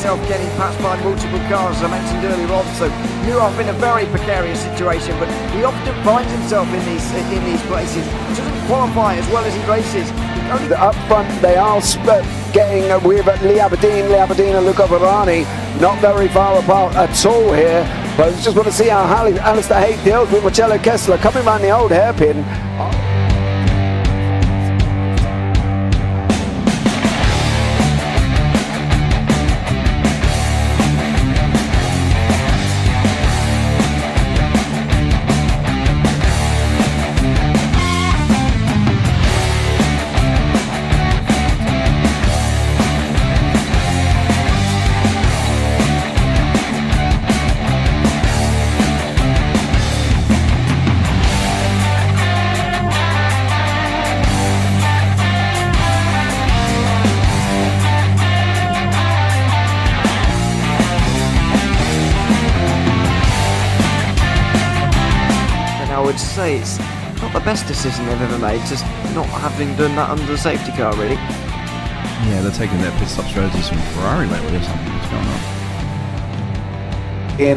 himself getting passed by multiple cars, as I mentioned earlier on, so knew off in a very precarious situation, but he often finds himself in these places. He doesn't qualify as well as he races. Up front, they are getting with Lee Aberdeen and Luca Varani, not very far apart at all here. But I just want to see how Alistair Haig deals with Marcello Kessler coming around the old hairpin. Say it's not the best decision they've ever made, just not having done that under the safety car, really. Yeah, they're taking their pit stop strategies from Ferrari lately or something. What's going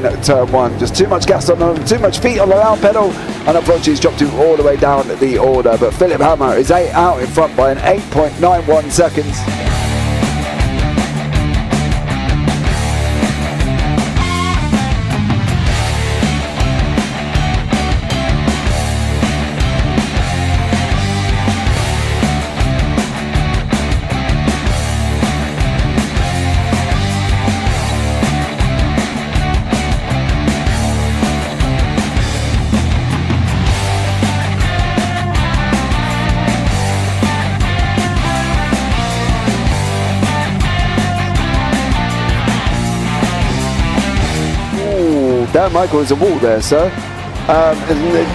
on? In turn one, just too much gas on them, too much feet on the out pedal, and unfortunately he's dropped him all the way down the order. But Philip Hammer is out in front by an 8.91 seconds. Dan Michael is a wall there, sir. And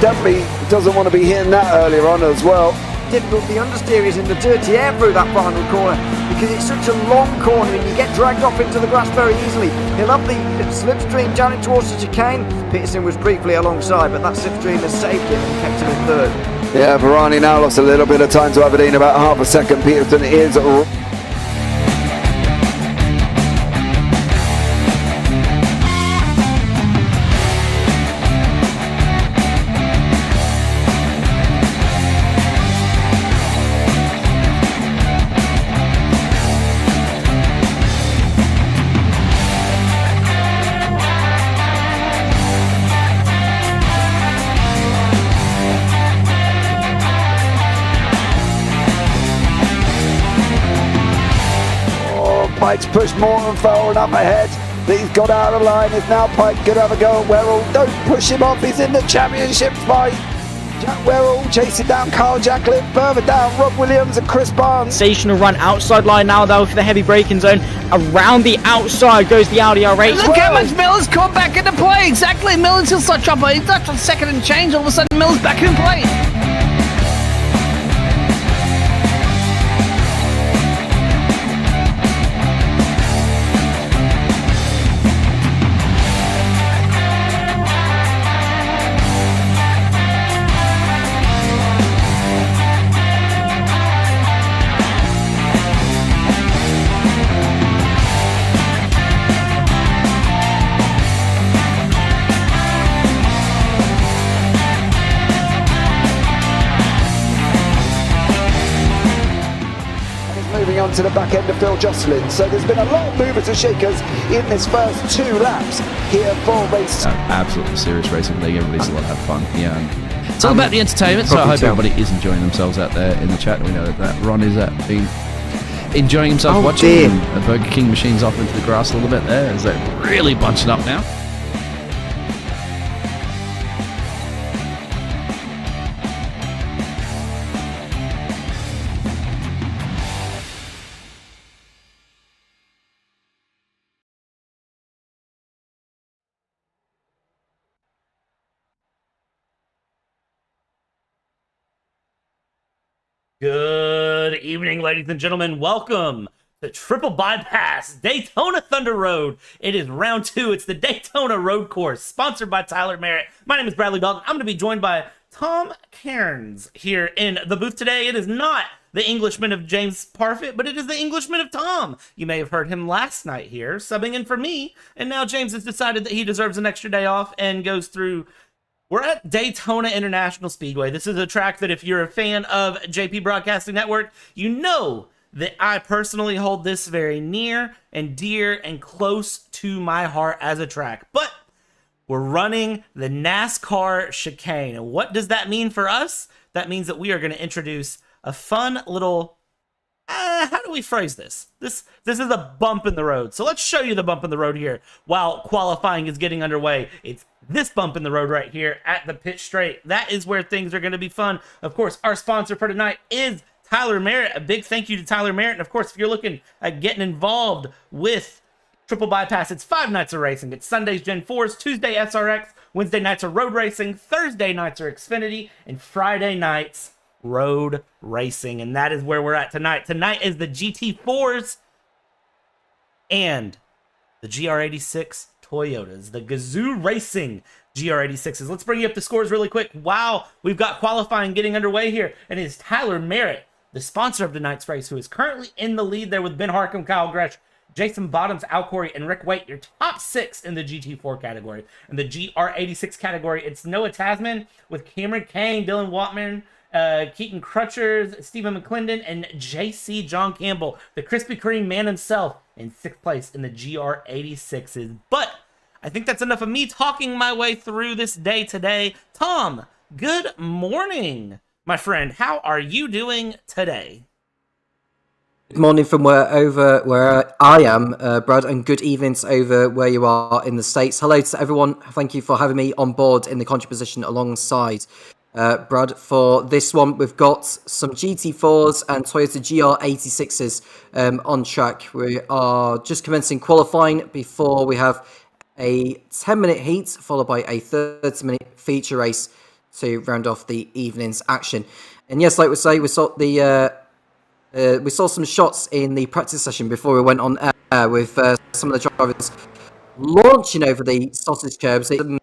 definitely doesn't want to be hitting that earlier on as well. Difficult, the understeer is in the dirty air through that final corner because it's such a long corner and you get dragged off into the grass very easily. He'll have the slipstream down towards the chicane. Peterson was briefly alongside, but that slipstream has saved him and kept him in third. Yeah, Varani now lost a little bit of time to Aberdeen, about half a second. Peterson is... Pike's pushed more and forward up ahead. He's got out of line. Is now Pike going to have a go at Werrell? Don't push him off. He's in the championship fight. Jack Werrell chasing down Carl Jacklin. Further down, Rob Williams and Chris Barnes. Sensational run outside line now though for the heavy braking zone. Around the outside goes the Audi R8. Look how much Miller's come back into play. Exactly. Miller's still such trouble. He's got a second and change. All of a sudden, Miller's back in play. To the back end of Phil Jocelyn, so there's been a lot of movers and shakers in this first 2 laps here for race. Absolutely serious racing league. Everybody's a lot of fun. Yeah, it's all about the entertainment. So I hope everybody is enjoying themselves out there in the chat. We know that Ron is been enjoying himself watching the Burger King machines off into the grass a little bit there as they're really bunching up now. Good evening, ladies and gentlemen. Welcome to Triple Bypass Daytona Thunder Road. It is round 2. It's the Daytona Road Course, sponsored by Tyler Merritt. My name is Bradley Dalton. I'm going to be joined by Tom Cairnes here in the booth today. It is not the Englishman of James Parfit, but it is the Englishman of Tom. You may have heard him last night here, subbing in for me, and now James has decided that he deserves an extra day off and goes through. We're at Daytona International Speedway. This is a track that if you're a fan of JP Broadcasting Network, you know that I personally hold this very near and dear and close to my heart as a track. But we're running the NASCAR chicane. And what does that mean for us? That means that we are going to introduce a fun little, how do we phrase this? This is a bump in the road. So let's show you the bump in the road here while qualifying is getting underway. It's this bump in the road right here at the pit straight. That is where things are going to be fun. Of course, our sponsor for tonight is Tyler Merritt. A big thank you to Tyler Merritt. And of course, if you're looking at getting involved with Triple ByPass, it's 5 nights of racing. It's Sundays Gen 4s, Tuesday SRX, Wednesday nights are road racing, Thursday nights are Xfinity, and Friday nights road racing. And that is where we're at tonight. Tonight is the GT4s and the GR86 Toyotas, the Gazoo Racing GR86s. Let's bring you up the scores really quick. Wow, we've got qualifying getting underway here, and it is Tyler Merritt, the sponsor of tonight's race, who is currently in the lead there with Ben Harcum, Kyle Gresh, Jason Bottoms, Al Corey, and Rick Waite, your top 6 in the GT4 category. In the GR86 category, it's Noah Tasman with Cameron Kane, Dylan Watman, Keaton Crutchers, Stephen McClendon, and JC John Campbell, the Krispy Kreme man himself, in 6th place in the GR86s. But I think that's enough of me talking my way through this day today. Tom, good morning, my friend. How are you doing today? Good morning from where I am, Brad, and good evenings over where you are in the States. Hello to everyone. Thank you for having me on board in the commentary position alongside Brad. For this one, we've got some GT4s and Toyota GR86s on track. We are just commencing qualifying before we have a 10-minute heat, followed by a 30-minute feature race to round off the evening's action. And yes, like we say, we saw some shots in the practice session before we went on air with some of the drivers launching over the sausage curbs. Some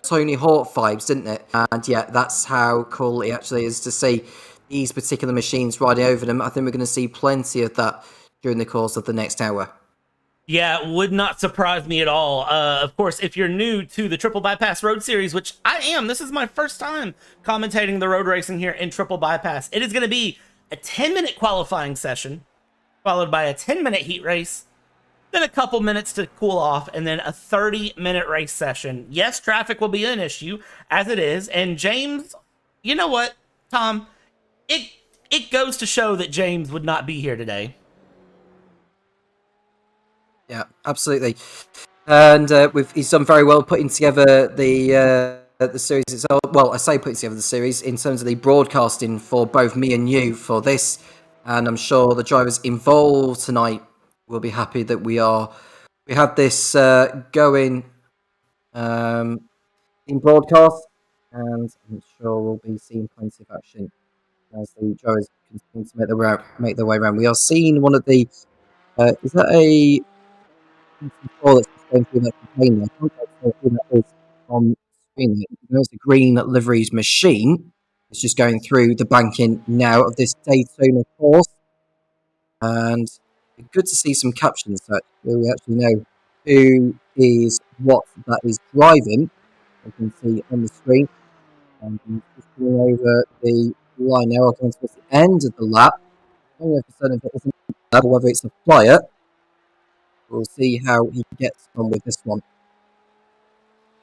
Tony Hawk vibes, didn't it? And yeah, that's how cool it actually is to see these particular machines riding over them. I think we're going to see plenty of that during the course of the next hour. Yeah, it would not surprise me at all. Of course, if you're new to the Triple ByPass Road Series, which I am, this is my first time commentating the road racing here in Triple ByPass. It is going to be a 10-minute qualifying session, followed by a 10-minute heat race, then a couple minutes to cool off, and then a 30-minute race session. Yes, traffic will be an issue, as it is. And James, you know what, Tom? It goes to show that James would not be here today. Yeah, absolutely. And he's done very well putting together the series itself. Well, I say putting together the series in terms of the broadcasting for both me and you for this. And I'm sure the drivers involved tonight will be happy that we have this going in broadcast. And I'm sure we'll be seeing plenty of action as the drivers continue to make their way around. We are seeing one of the is that a that's going through that container? I can't tell who that is on screen. There's a green liveries machine. It's just going through the banking now of this Daytona course, and it's good to see some captions that we actually know who is what that is driving. You can see on the screen, and just going over the line now. We're going towards the end of the lap. I don't know if it isn't a lap or whether it's a flyer. We'll see how he gets on with this one.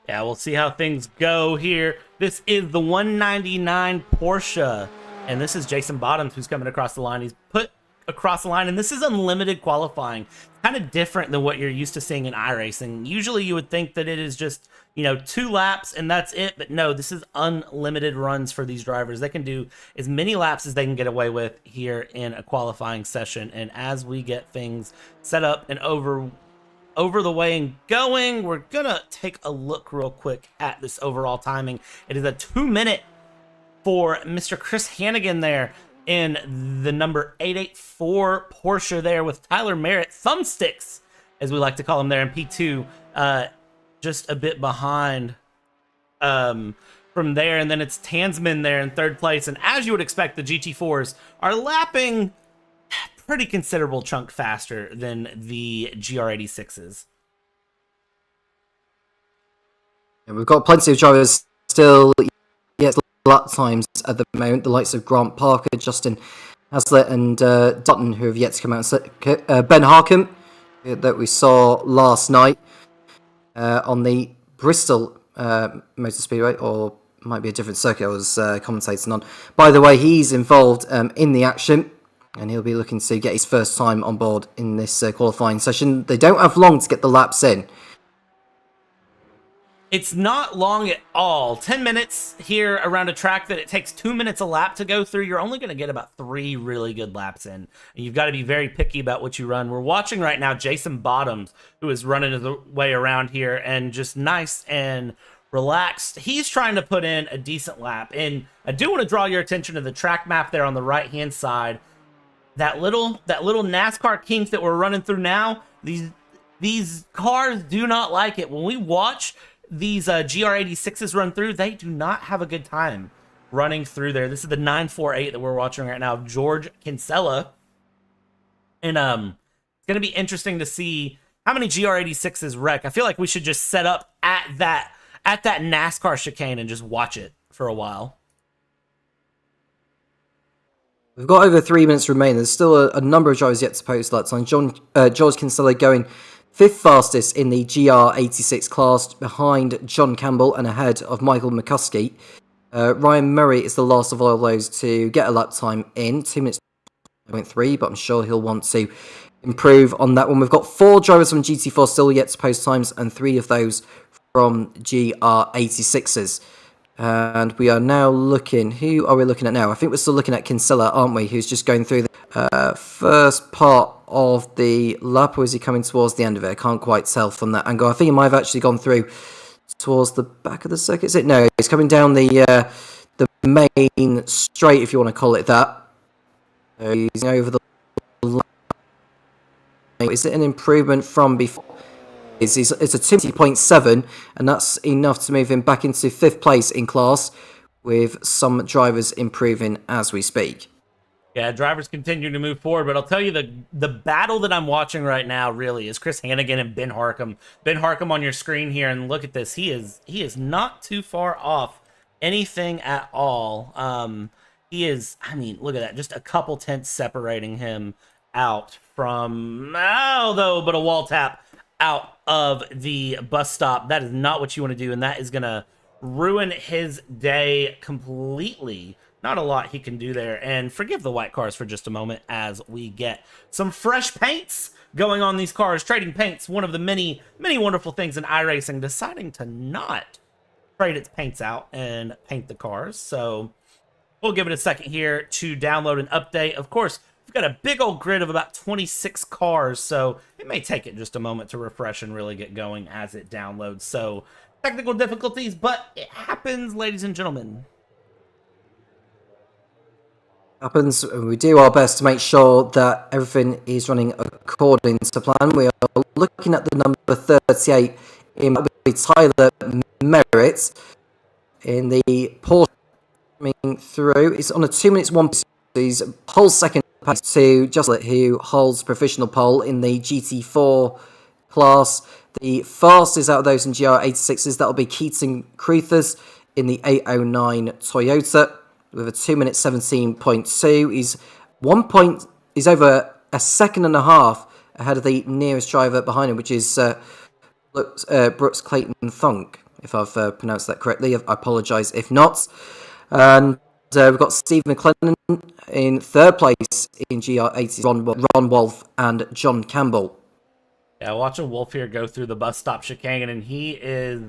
Yeah, we'll see how things go here. This is the 199 Porsche, and this is Jason Bottoms who's coming across the line. He's put across the line, and this is unlimited qualifying. It's kind of different than what you're used to seeing in iRacing. Usually you would think that it is just, 2 laps and that's it, but no, this is unlimited runs for these drivers. They can do as many laps as they can get away with here in a qualifying session. And as we get things set up and over the way and going, we're gonna take a look real quick at this overall timing. It is a 2-minute for Mr. Chris Hannigan there in the number 884 Porsche there with Tyler Merritt, thumbsticks, as we like to call him there in P2, just a bit behind from there, and then it's Tansman there in third place. And as you would expect, the GT4s are lapping pretty considerable chunk faster than the GR86s. And we've got plenty of drivers still yet lap times at the moment. The likes of Grant Parker, Justin Haslett, and Dalton, who have yet to come out. Ben Harkham, that we saw last night on the Bristol Motor Speedway, or might be a different circuit I was commentating on. By the way, he's involved in the action, and he'll be looking to get his first time on board in this qualifying session. They don't have long to get the laps in. It's not long at all. 10 minutes here around a track that it takes 2 minutes a lap to go through. You're only going to get about 3 really good laps in. And you've got to be very picky about what you run. We're watching right now Jason Bottoms, who is running his way around here and just nice and relaxed. He's trying to put in a decent lap. And I do want to draw your attention to the track map there on the right-hand side. That little NASCAR kink that we're running through now, these cars do not like it. When we watch these GR86s run through, they do not have a good time running through there. This is the 948 that we're watching right now of George Kinsella. And it's going to be interesting to see how many GR86s wreck. I feel like we should just set up at that NASCAR chicane and just watch it for a while. We've got over 3 minutes remaining. There's still a number of drivers yet to post that time. George Kinsella going 5th fastest in the GR86 class, behind John Campbell and ahead of Michael McCuskey. Ryan Merritt is the last of all those to get a lap time in, 2 minutes 3, but I'm sure he'll want to improve on that one. We've got 4 drivers from GT4 still yet to post times, and 3 of those from GR86s. And we are now looking, who are we looking at now? I think we're still looking at Kinsella, aren't we? Who's just going through the first part of the lap, or is he coming towards the end of it? I can't quite tell from that angle. I think he might have actually gone through towards the back of the circuit. Is it? No, he's coming down the main straight, if you want to call it that. So he's over the line. Is it an improvement from before? It's a 20.7, and that's enough to move him back into 5th place in class, with some drivers improving as we speak. Yeah, drivers continue to move forward, but I'll tell you the battle that I'm watching right now really is Chris Hannigan and Ben Harkham. Ben Harkham on your screen here, and look at this. He is not too far off anything at all. He is, I mean, look at that, just a couple tenths separating him out from, but a wall tap out of the bus stop. That is not what you want to do, and that is going to ruin his day completely. Not a lot he can do there. And forgive the white cars for just a moment as we get some fresh paints going on these cars. Trading paints, one of the many, many wonderful things in iRacing, deciding to not trade its paints out and paint the cars. So we'll give it a second here to download an update. Of course, we've got a big old grid of about 26 cars, so it may take it just a moment to refresh and really get going as it downloads. So technical difficulties, but it happens, ladies and gentlemen. Happens. We do our best to make sure that everything is running according to plan. We are looking at the number 38 in Tyler Merritt in the Porsche coming through. It's on a 2 minutes 1. He's a whole second pass to Justin, who holds professional pole in the GT4 class. The fastest out of those in GR86s, that'll be Keaton Cruthers in the 809 Toyota, with a 2 minute 17.2. He's over a second and a half ahead of the nearest driver behind him, which is Brooks Clayton Funk, if I've pronounced that correctly. I apologise if not. And we've got Steve McLennan in 3rd place in GR80, Ron Wolf and John Campbell. Yeah, watching Wolf here go through the bus stop chicane, and he is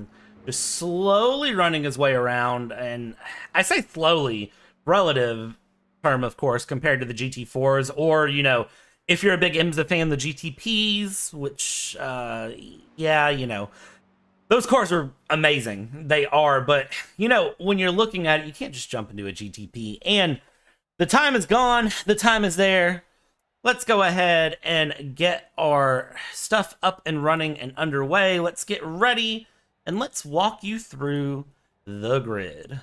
just slowly running his way around. And I say slowly, relative term, of course, compared to the GT4s, or, you know, if you're a big IMSA fan, the GTPs, which, yeah, you know, those cars are amazing. They are, but, you know, when you're looking at it, you can't just jump into a GTP. And the time is gone. The time is there. Let's go ahead and get our stuff up and running and underway. Let's get ready, and let's walk you through the grid.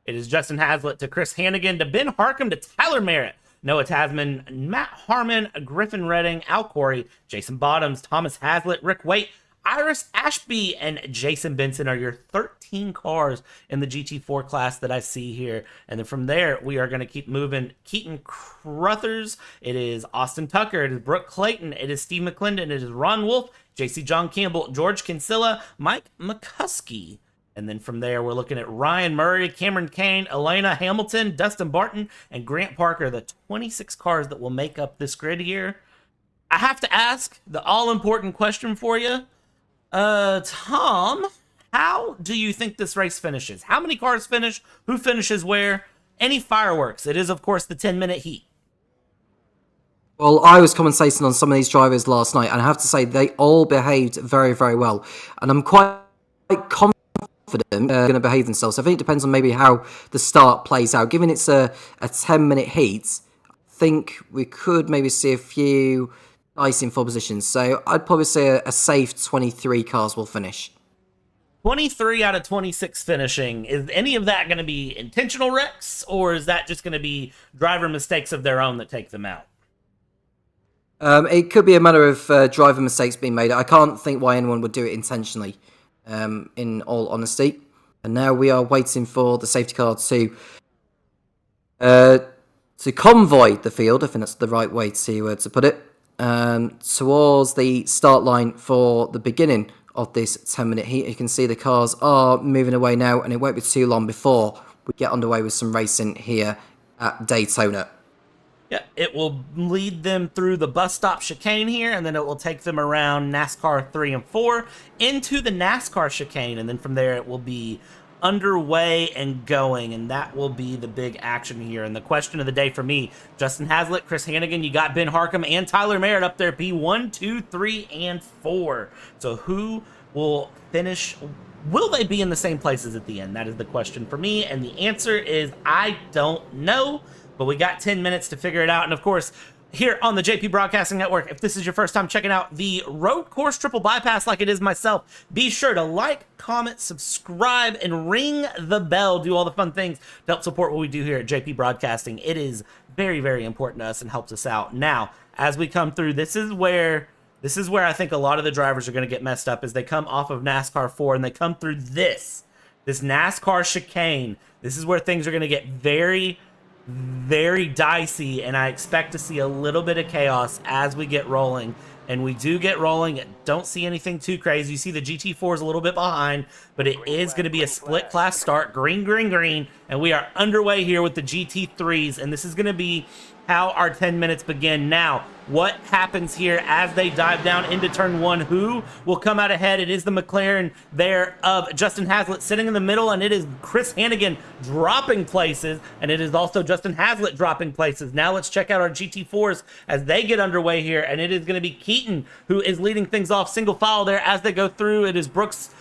It is Justin Haslett to Chris Hannigan to Ben Harcum to Tyler Merritt, Noah Tasman, Matt Harmon, Griffin Redding, Al Corey, Jason Bottoms, Thomas Haslett, Rick Waite, Iris Ashby, and Jason Benson are your 13 cars in the GT4 class that I see here. And then from there, we are going to keep moving. Keaton Cruthers, it is Austin Tucker, it is Brooke Clayton, it is Steve McClendon, it is Ron Wolf, JC John Campbell, George Kinsella, Mike McCuskey. And then from there, we're looking at Ryan Murray, Cameron Kane, Elena Hamilton, Dustin Barton, and Grant Parker, the 26 cars that will make up this grid here. I have to ask the all-important question for you. Tom, how do you think this race finishes? How many cars finish? Who finishes where? Any fireworks? It is, of course, the 10-minute heat. Well, I was commentating on some of these drivers last night, and I have to say they all behaved very, very well. And I'm quite confident they're going to behave themselves. I think it depends on maybe how the start plays out. Given it's a 10-minute heat, I think we could maybe see a few icing for positions. So I'd probably say a safe 23 cars will finish. 23 out of 26 finishing. Is any of that going to be intentional wrecks, or is that just going to be driver mistakes of their own that take them out? It could be a matter of driver mistakes being made. I can't think why anyone would do it intentionally, in all honesty. And now we are waiting for the safety car to convoy the field. I think that's the right way to put it. Towards the start line for the beginning of this 10-minute heat. You can see the cars are moving away now, and it won't be too long before we get underway with some racing here at Daytona. Yeah, it will lead them through the bus stop chicane here, and then it will take them around NASCAR 3 and 4 into the NASCAR chicane, and then from there it will be underway and going, and that will be the big action here. And the question of the day for me, Justin Haslett, Chris Hannigan, you got Ben Harcum and Tyler Merritt up there, P1, 2, 3, and 4. So who will finish? Will they be in the same places at the end? That is the question for me, and the answer is I don't know. But we got 10 minutes to figure it out. And of course, here on the JP Broadcasting Network, if this is your first time checking out the Road Course Triple Bypass like it is myself, be sure to like, comment, subscribe, and ring the bell. Do all the fun things to help support what we do here at JP Broadcasting. It is very, very important to us and helps us out. Now, as we come through, this is where I think a lot of the drivers are going to get messed up as they come off of NASCAR 4 and they come through this NASCAR chicane. This is where things are going to get very, very dicey, and I expect to see a little bit of chaos as we get rolling. And we do get rolling. Don't see anything too crazy. You see the GT4 is a little bit behind, but it is going to be a split class start. Green, green, green. And we are underway here with the GT3s, and this is going to be how our 10 minutes begin. Now, what happens here as they dive down into turn 1? Who will come out ahead? It is the McLaren there of Justin Haslett sitting in the middle, and it is Chris Hannigan dropping places, and it is also Justin Haslett dropping places. Now let's check out our GT4s as they get underway here, and it is going to be Keaton who is leading things off single file there as they go through. It is Brooks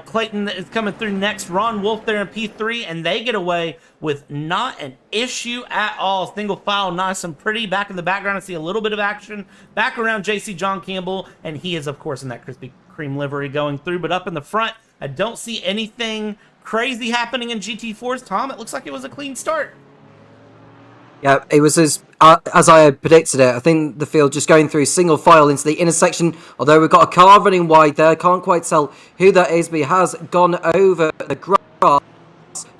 Clayton that is coming through next. Ron Wolf there in P3, and they get away with not an issue at all. Single file, nice and pretty. Back in the background, I see a little bit of action back around JC John Campbell, and he is, of course, in that Krispy Kreme livery going through. But up in the front, I don't see anything crazy happening in GT4s. Tom, it looks like it was a clean start. Yeah, it was as I had predicted it. I think the field just going through single file into the intersection. Although we've got a car running wide there, can't quite tell who that is, but he has gone over the grass.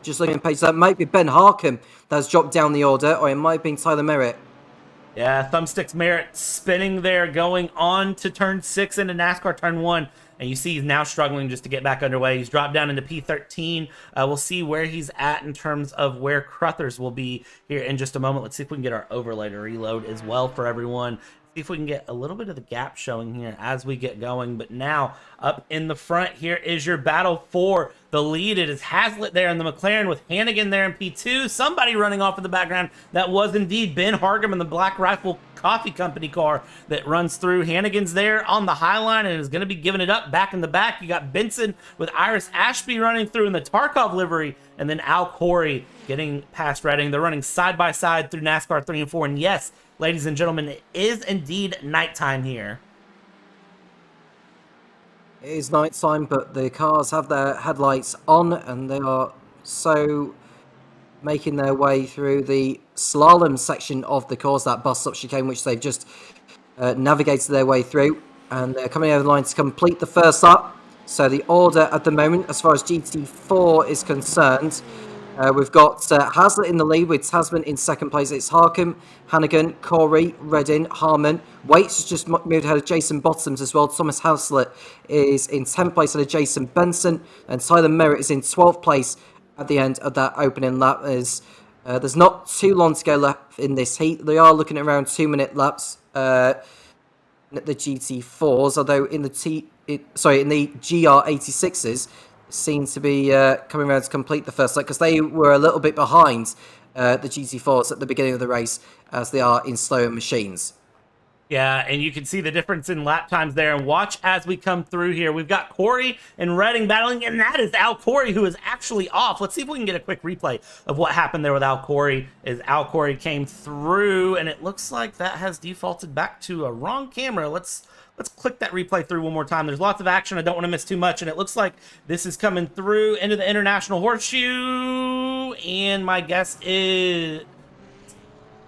Just looking at the page, that might be Ben Harcum that's dropped down the order, or it might have been Tyler Merritt. Yeah, Thumbsticks Merritt spinning there, going on to turn 6 into NASCAR turn 1. And you see he's now struggling just to get back underway. He's dropped down into P13. We'll see where he's at in terms of where Cruthers will be here in just a moment. Let's see if we can get our overlay to reload as well for everyone. See if we can get a little bit of the gap showing here as we get going. But now up in the front here is your battle for the lead. It is Haslett there in the McLaren with Hannigan there in P2. Somebody running off in the background. That was indeed Ben Harcum in the Black Rifle Coffee Company car that runs through. Hannigan's there on the high line and is going to be giving it up back in the back. You got Benson with Iris Ashby running through in the Tarkov livery, and then Al Corey getting past Redding. They're running side by side through NASCAR 3 and 4. And yes, ladies and gentlemen, it is indeed nighttime here. It is night time, but the cars have their headlights on, and they are so making their way through the slalom section of the course, that bus stop chicane, which they've just navigated their way through, and they're coming over the line to complete the first lap. So the order at the moment, as far as GT4 is concerned, we've got Hazlitt in the lead with Tasman in second place. It's Harkham, Hannigan, Corey, Reddin, Harmon. Waits has just moved ahead of Jason Bottoms as well. Thomas Hazlitt is in 10th place ahead of Jason Benson. And Tyler Merritt is in 12th place at the end of that opening lap. There's not too long to go left in this heat. They are looking at around 2-minute laps at the GT4s, although in the GR86s seem to be coming around to complete the first lap, because they were a little bit behind the GT4s at the beginning of the race, as they are in slower machines. Yeah, and you can see the difference in lap times there. And watch as we come through here. We've got Corey and Redding battling, and that is Al Corey, who is actually off. Let's see if we can get a quick replay of what happened there with Al Corey as Al Corey came through, and it looks like that has defaulted back to a wrong camera. Let's click that replay through one more time. There's lots of action. I don't want to miss too much, and it looks like this is coming through into the International Horseshoe, and my guess is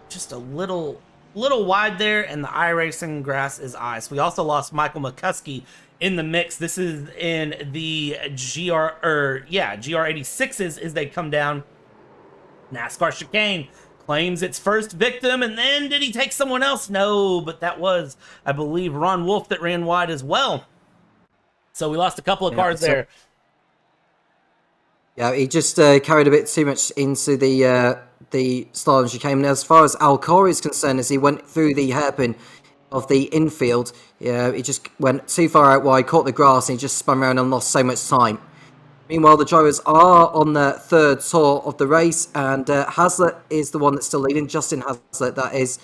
just a little wide there, and the iRacing grass is ice. We also lost Michael McCuskey in the mix. This is in the GR86s as they come down. NASCAR chicane claims its first victim, and then did he take someone else? No, but that was, I believe, Ron Wolf that ran wide as well. So we lost a couple of cars there. Yeah, he just carried a bit too much into the slalom chicane. And as far as Al Corey is concerned, as he went through the hairpin of the infield, he just went too far out wide, caught the grass, and he just spun around and lost so much time. Meanwhile, the drivers are on their third tour of the race, and Hazlitt is the one that's still leading. Justin Hazlitt, that is.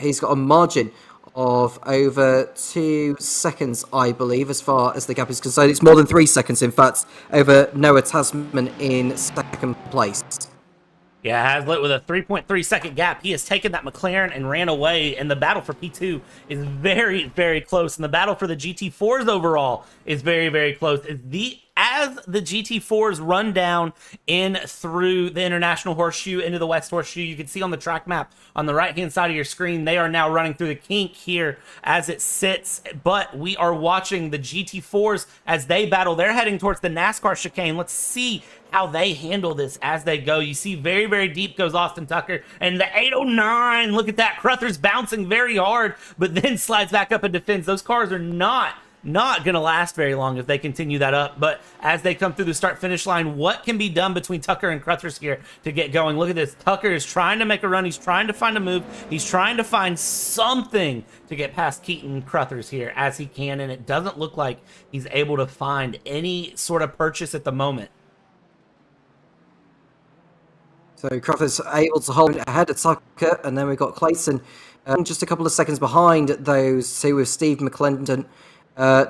He's got a margin of over 2 seconds, I believe, as far as the gap is concerned. It's more than 3 seconds, in fact, over Noah Tasman in second place. Yeah, Hazlitt with a 3.3 second gap. He has taken that McLaren and ran away, and the battle for P2 is very, very close, and the battle for the GT4s overall is very, very close. As the GT4s run down in through the International Horseshoe into the West Horseshoe, you can see on the track map on the right-hand side of your screen, they are now running through the kink here as it sits, but we are watching the GT4s as they battle. They're heading towards the NASCAR chicane. Let's see how they handle this as they go. You see very, very deep goes Austin Tucker, and the 809, look at that. Cruther's bouncing very hard, but then slides back up and defends. Those cars are not going to last very long if they continue that up, but as they come through the start-finish line, what can be done between Tucker and Cruthers here to get going? Look at this. Tucker is trying to make a run. He's trying to find a move. He's trying to find something to get past Keaton Cruthers here as he can, and it doesn't look like he's able to find any sort of purchase at the moment. So Cruthers able to hold ahead of Tucker, and then we've got Clayton just a couple of seconds behind those two, with Steve McClendon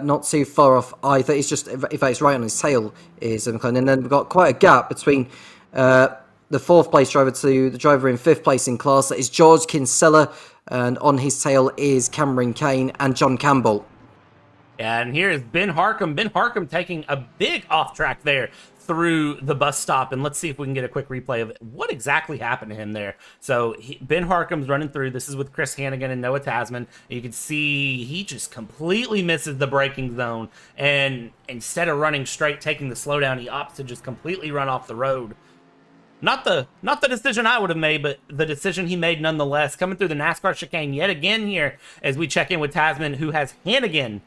not too far off either. It's just, in fact, it's right on his tail is McLaren. And then we've got quite a gap between the fourth place driver to the driver in fifth place in class. That is George Kinsella, and on his tail is Cameron Kane and John Campbell. Yeah, and here is Ben Harkham. Ben Harkham taking a big off track there through the bus stop, and let's see if we can get a quick replay of what exactly happened to him there. So Ben Harkham's running through. This is with Chris Hannigan and Noah Tasman. You can see he just completely misses the braking zone, and instead of running straight, taking the slowdown, he opts to just completely run off the road. Not the decision I would have made, but the decision he made nonetheless. Coming through the NASCAR chicane yet again here as we check in with Tasman, who has Hannigan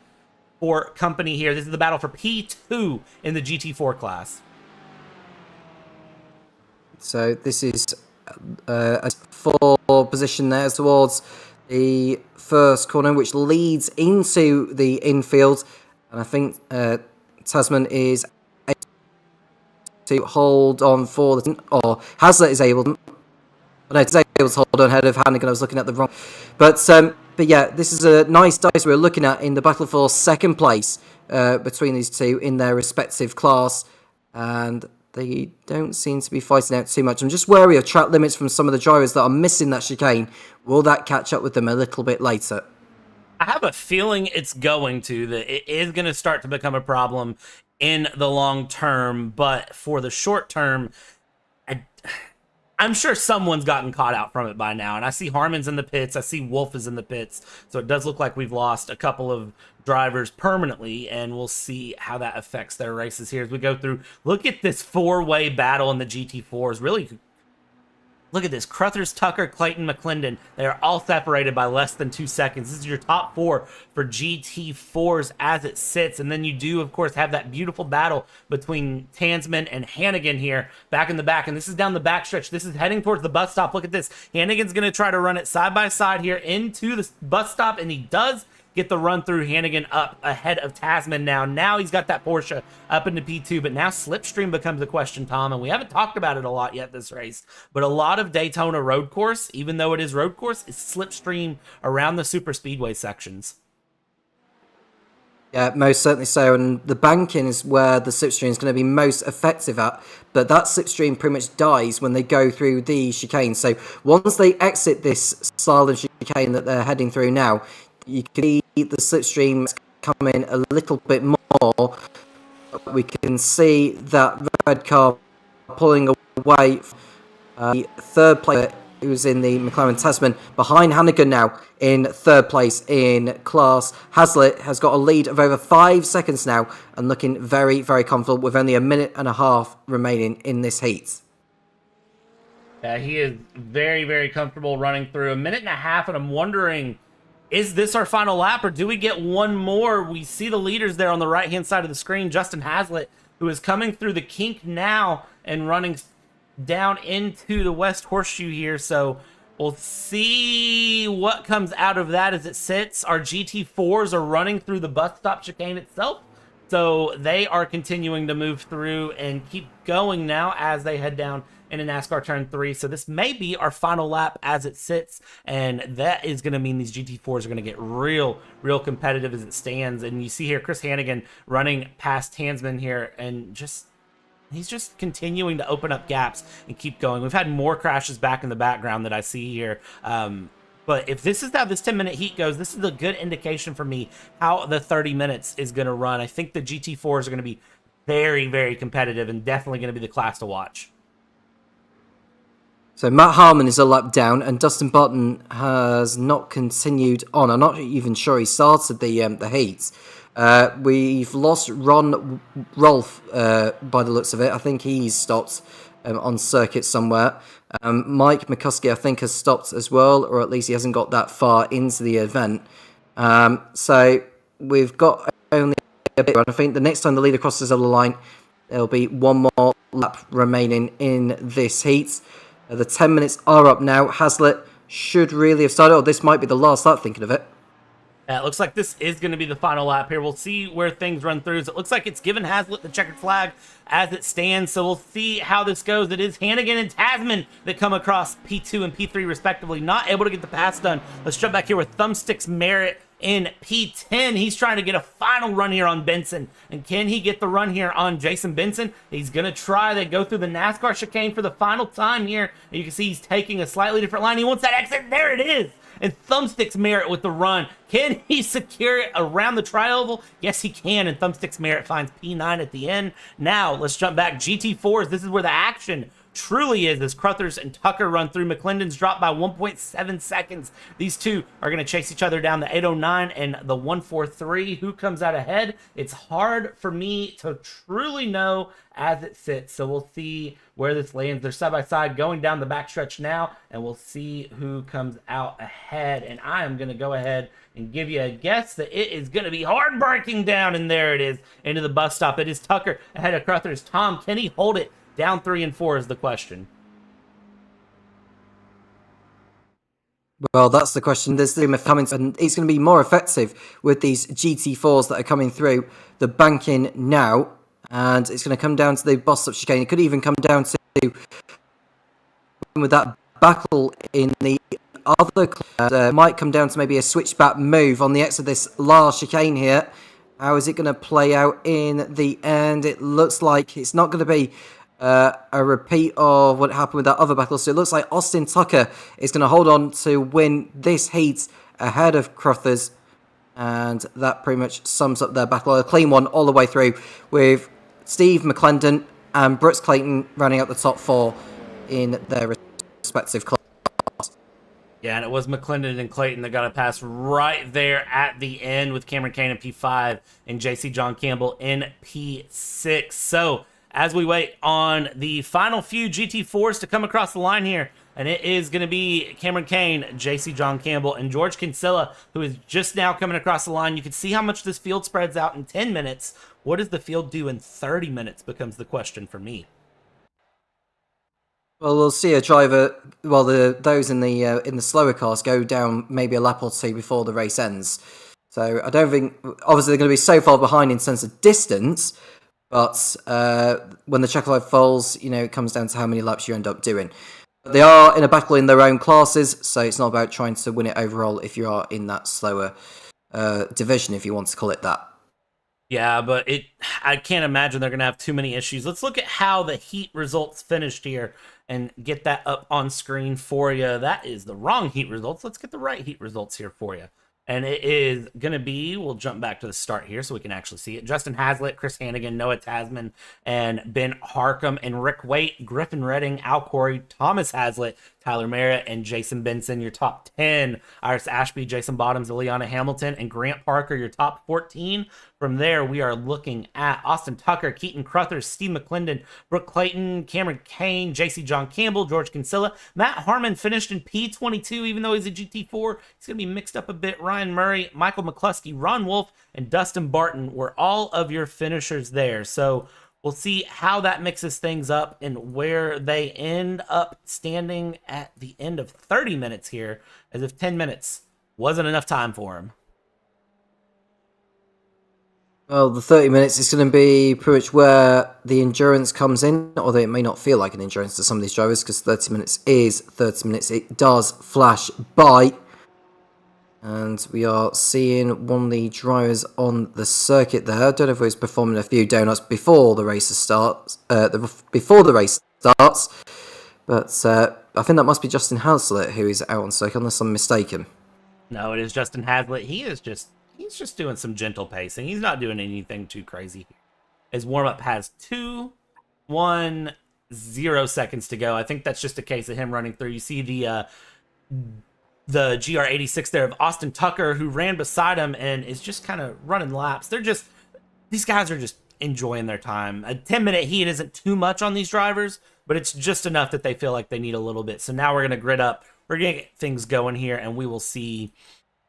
for company here. This is the battle for P2 in the GT4 class. So this is a full position there towards the first corner, which leads into the infield. And I think Tasman is able to hold on for the... or Hazlitt is able to... No, he's able to hold on ahead of Hannigan. I was looking at the wrong... But yeah, this is a nice dice we're looking at in the battle for second place between these two in their respective class. And they don't seem to be fighting out too much. I'm just wary of track limits from some of the drivers that are missing that chicane. Will that catch up with them a little bit later? I have a feeling it's going to, that it is going to start to become a problem in the long term, but for the short term, I'm sure someone's gotten caught out from it by now. And I see Harmon's in the pits. I see Wolf is in the pits. So it does look like we've lost a couple of drivers permanently, and we'll see how that affects their races here as we go through. Look at this four-way battle in the GT4s. Really, look at this. Crothers, Tucker, Clayton, McClendon. They are all separated by less than 2 seconds. This is your top four for GT4s as it sits. And then you do, of course, have that beautiful battle between Tansman and Hannigan here back in the back. And this is down the backstretch. This is heading towards the bus stop. Look at this. Hannigan's going to try to run it side by side here into the bus stop, and he does get the run through. Hannigan up ahead of Tasman now. Now he's got that Porsche up into P2, but now Slipstream becomes a question, Tom, and we haven't talked about it a lot yet this race, but a lot of Daytona road course, even though it is road course, is Slipstream around the super speedway sections. Yeah, most certainly so, and the banking is where the slipstream is going to be most effective at, but that slipstream pretty much dies when they go through the chicane. So once they exit this silent chicane that they're heading through now, you can see the slipstream come in a little bit more. We can see that red car pulling away from the third place, who's in the McLaren Tasman, behind Hannigan now in third place in class. Hazlitt has got a lead of over 5 seconds now and looking very, very comfortable with only a minute and a half remaining in this heat. Yeah, he is very, very comfortable running through a minute and a half, and I'm wondering, is this our final lap, or do we get one more? We see the leaders there on the right-hand side of the screen. Justin Hazlitt, who is coming through the kink now and running down into the West Horseshoe here. So we'll see what comes out of that as it sits. Our GT4s are running through the bus stop chicane itself. So they are continuing to move through and keep going now as they head down in a NASCAR Turn 3. So this may be our final lap as it sits, and that is going to mean these GT4s are going to get real competitive as it stands. And you see here Chris Hannigan running past Tansman here, and he's just continuing to open up gaps and keep going. We've had more crashes back in the background that I see here. But if this is how this 10-minute heat goes, this is a good indication for me how the 30 minutes is going to run. I think the GT4s are going to be very, very competitive and definitely going to be the class to watch. So Matt Harmon is a lap down, and Dustin Button has not continued on. I'm not even sure he started the heats. We've lost Ron Rolfe by the looks of it. I think he's stopped on circuit somewhere. Mike McCuskey, I think, has stopped as well, or at least he hasn't got that far into the event. So we've got only a bit. I think the next time the leader crosses the line, there'll be one more lap remaining in this heat. The 10 minutes are up now. Hazlitt should really have started. Oh, this might be the last lap, thinking of it. It looks like this is going to be the final lap here. We'll see where things run through. So it looks like it's given Hazlitt the checkered flag as it stands. So we'll see how this goes. It is Hannigan and Tasman that come across P2 and P3 respectively. Not able to get the pass done. Let's jump back here with Thumbsticks Merritt in P10. He's trying to get a final run here on Benson. And can he get the run here on Jason Benson? He's going to try. They go through the NASCAR chicane for the final time here. And you can see he's taking a slightly different line. He wants that exit. There it is. And Thumbsticks Merritt with the run. Can he secure it around the tri-oval? Yes, he can. And Thumbsticks Merritt finds P9 at the end. Now, let's jump back. GT4s, this is where the action truly is, as Crothers and Tucker run through. McClendon's dropped by 1.7 seconds. These two are going to chase each other down the 809 and the 143. Who comes out ahead? It's hard for me to truly know as it sits. So we'll see where this lands. They're side by side going down the backstretch now, and we'll see who comes out ahead. And I am going to go ahead and give you a guess that it is going to be hard breaking down, and there it is into the bus stop. It is Tucker ahead of Crothers. Tom, can he hold it down 3 and 4 is the question. Well, that's the question. There's the comments, and it's going to be more effective with these GT4s that are coming through the banking now, and it's going to come down to the bus stop chicane. It could even come down to with that battle in the other might come down to maybe a switchback move on the exit of this last chicane here. How is it going to play out in the end? It looks like it's not going to be a repeat of what happened with that other battle. So it looks like Austin Tucker is going to hold on to win this heat ahead of Crothers. And that pretty much sums up their battle. A clean one all the way through, with Steve McClendon and Brooks Clayton running up the top 4 in their respective class. Yeah, and it was McClendon and Clayton that got a pass right there at the end, with Cameron Kane in P5 and JC John Campbell in P6. So as we wait on the final few GT4s to come across the line here, and it is going to be Cameron Kane, JC John Campbell, and George Kinsella, who is just now coming across the line. You can see how much this field spreads out in 10 minutes. What does the field do in 30 minutes becomes the question for me. Well, we'll see a driver. Well, those in the slower cars go down maybe a lap or two before the race ends. So I don't think, obviously they're going to be so far behind in sense of distance, but when the checkered flag falls, it comes down to how many laps you end up doing. But they are in a battle in their own classes, so it's not about trying to win it overall if you are in that slower division, if you want to call it that. Yeah, but I can't imagine they're going to have too many issues. Let's look at how the heat results finished here and get that up on screen for you. That is the wrong heat results. Let's get the right heat results here for you. And it is going to be, we'll jump back to the start here so we can actually see it. Justin Hazlitt, Chris Hannigan, Noah Tasman, and Ben Harcum, and Rick Waite, Griffin Redding, Al Corey, Thomas Hazlitt, Tyler Merritt, and Jason Benson, your top 10. Iris Ashby, Jason Bottoms, Ileana Hamilton, and Grant Parker, your top 14. From there, we are looking at Austin Tucker, Keaton Crothers, Steve McClendon, Brooke Clayton, Cameron Kane, JC John Campbell, George Kinsella. Matt Harmon finished in P22, even though he's a GT4. He's going to be mixed up a bit. Ryan Murray, Michael McCluskey, Ron Wolf, and Dustin Barton were all of your finishers there. So we'll see how that mixes things up and where they end up standing at the end of 30 minutes here, as if 10 minutes wasn't enough time for him. Well, the 30 minutes is going to be pretty much where the endurance comes in, although it may not feel like an endurance to some of these drivers, because 30 minutes is 30 minutes. It does flash by. And we are seeing one of the drivers on the circuit there. I don't know if he was performing a few donuts before the race starts. But I think that must be Justin Hazlitt who is out on circuit, unless I'm mistaken. No, it is Justin Hazlitt. He's just doing some gentle pacing. He's not doing anything too crazy. His warm-up has 2:10 seconds to go. I think that's just a case of him running through. You see the GR86 there of Austin Tucker, who ran beside him and is just kind of running laps. These guys are just enjoying their time. A 10-minute heat isn't too much on these drivers, but it's just enough that they feel like they need a little bit. So now we're going to grid up. We're going to get things going here, and we will see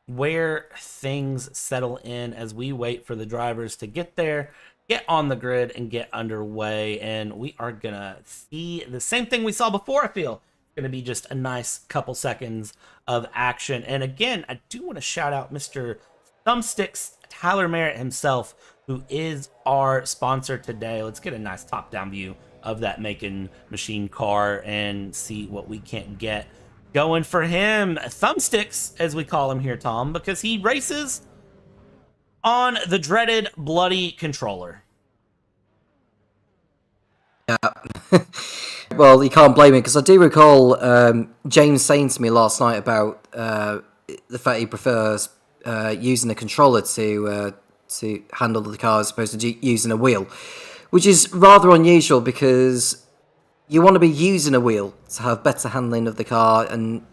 where things settle in as we wait for the drivers to get there, get on the grid, and get underway. And we are going to see the same thing we saw before, I feel. Going to be just a nice couple seconds of action. And again, I do want to shout out Mr. Thumbsticks, Tyler Merritt himself, who is our sponsor today. Let's get a nice top-down view of that Macon machine car and see what we can get going for him. Thumbsticks, as we call him here, Tom, because he races on the dreaded bloody controller. Yeah. Well, you can't blame me, because I do recall James saying to me last night about the fact he prefers using a controller to handle the car as opposed to using a wheel, which is rather unusual, because you want to be using a wheel to have better handling of the car, and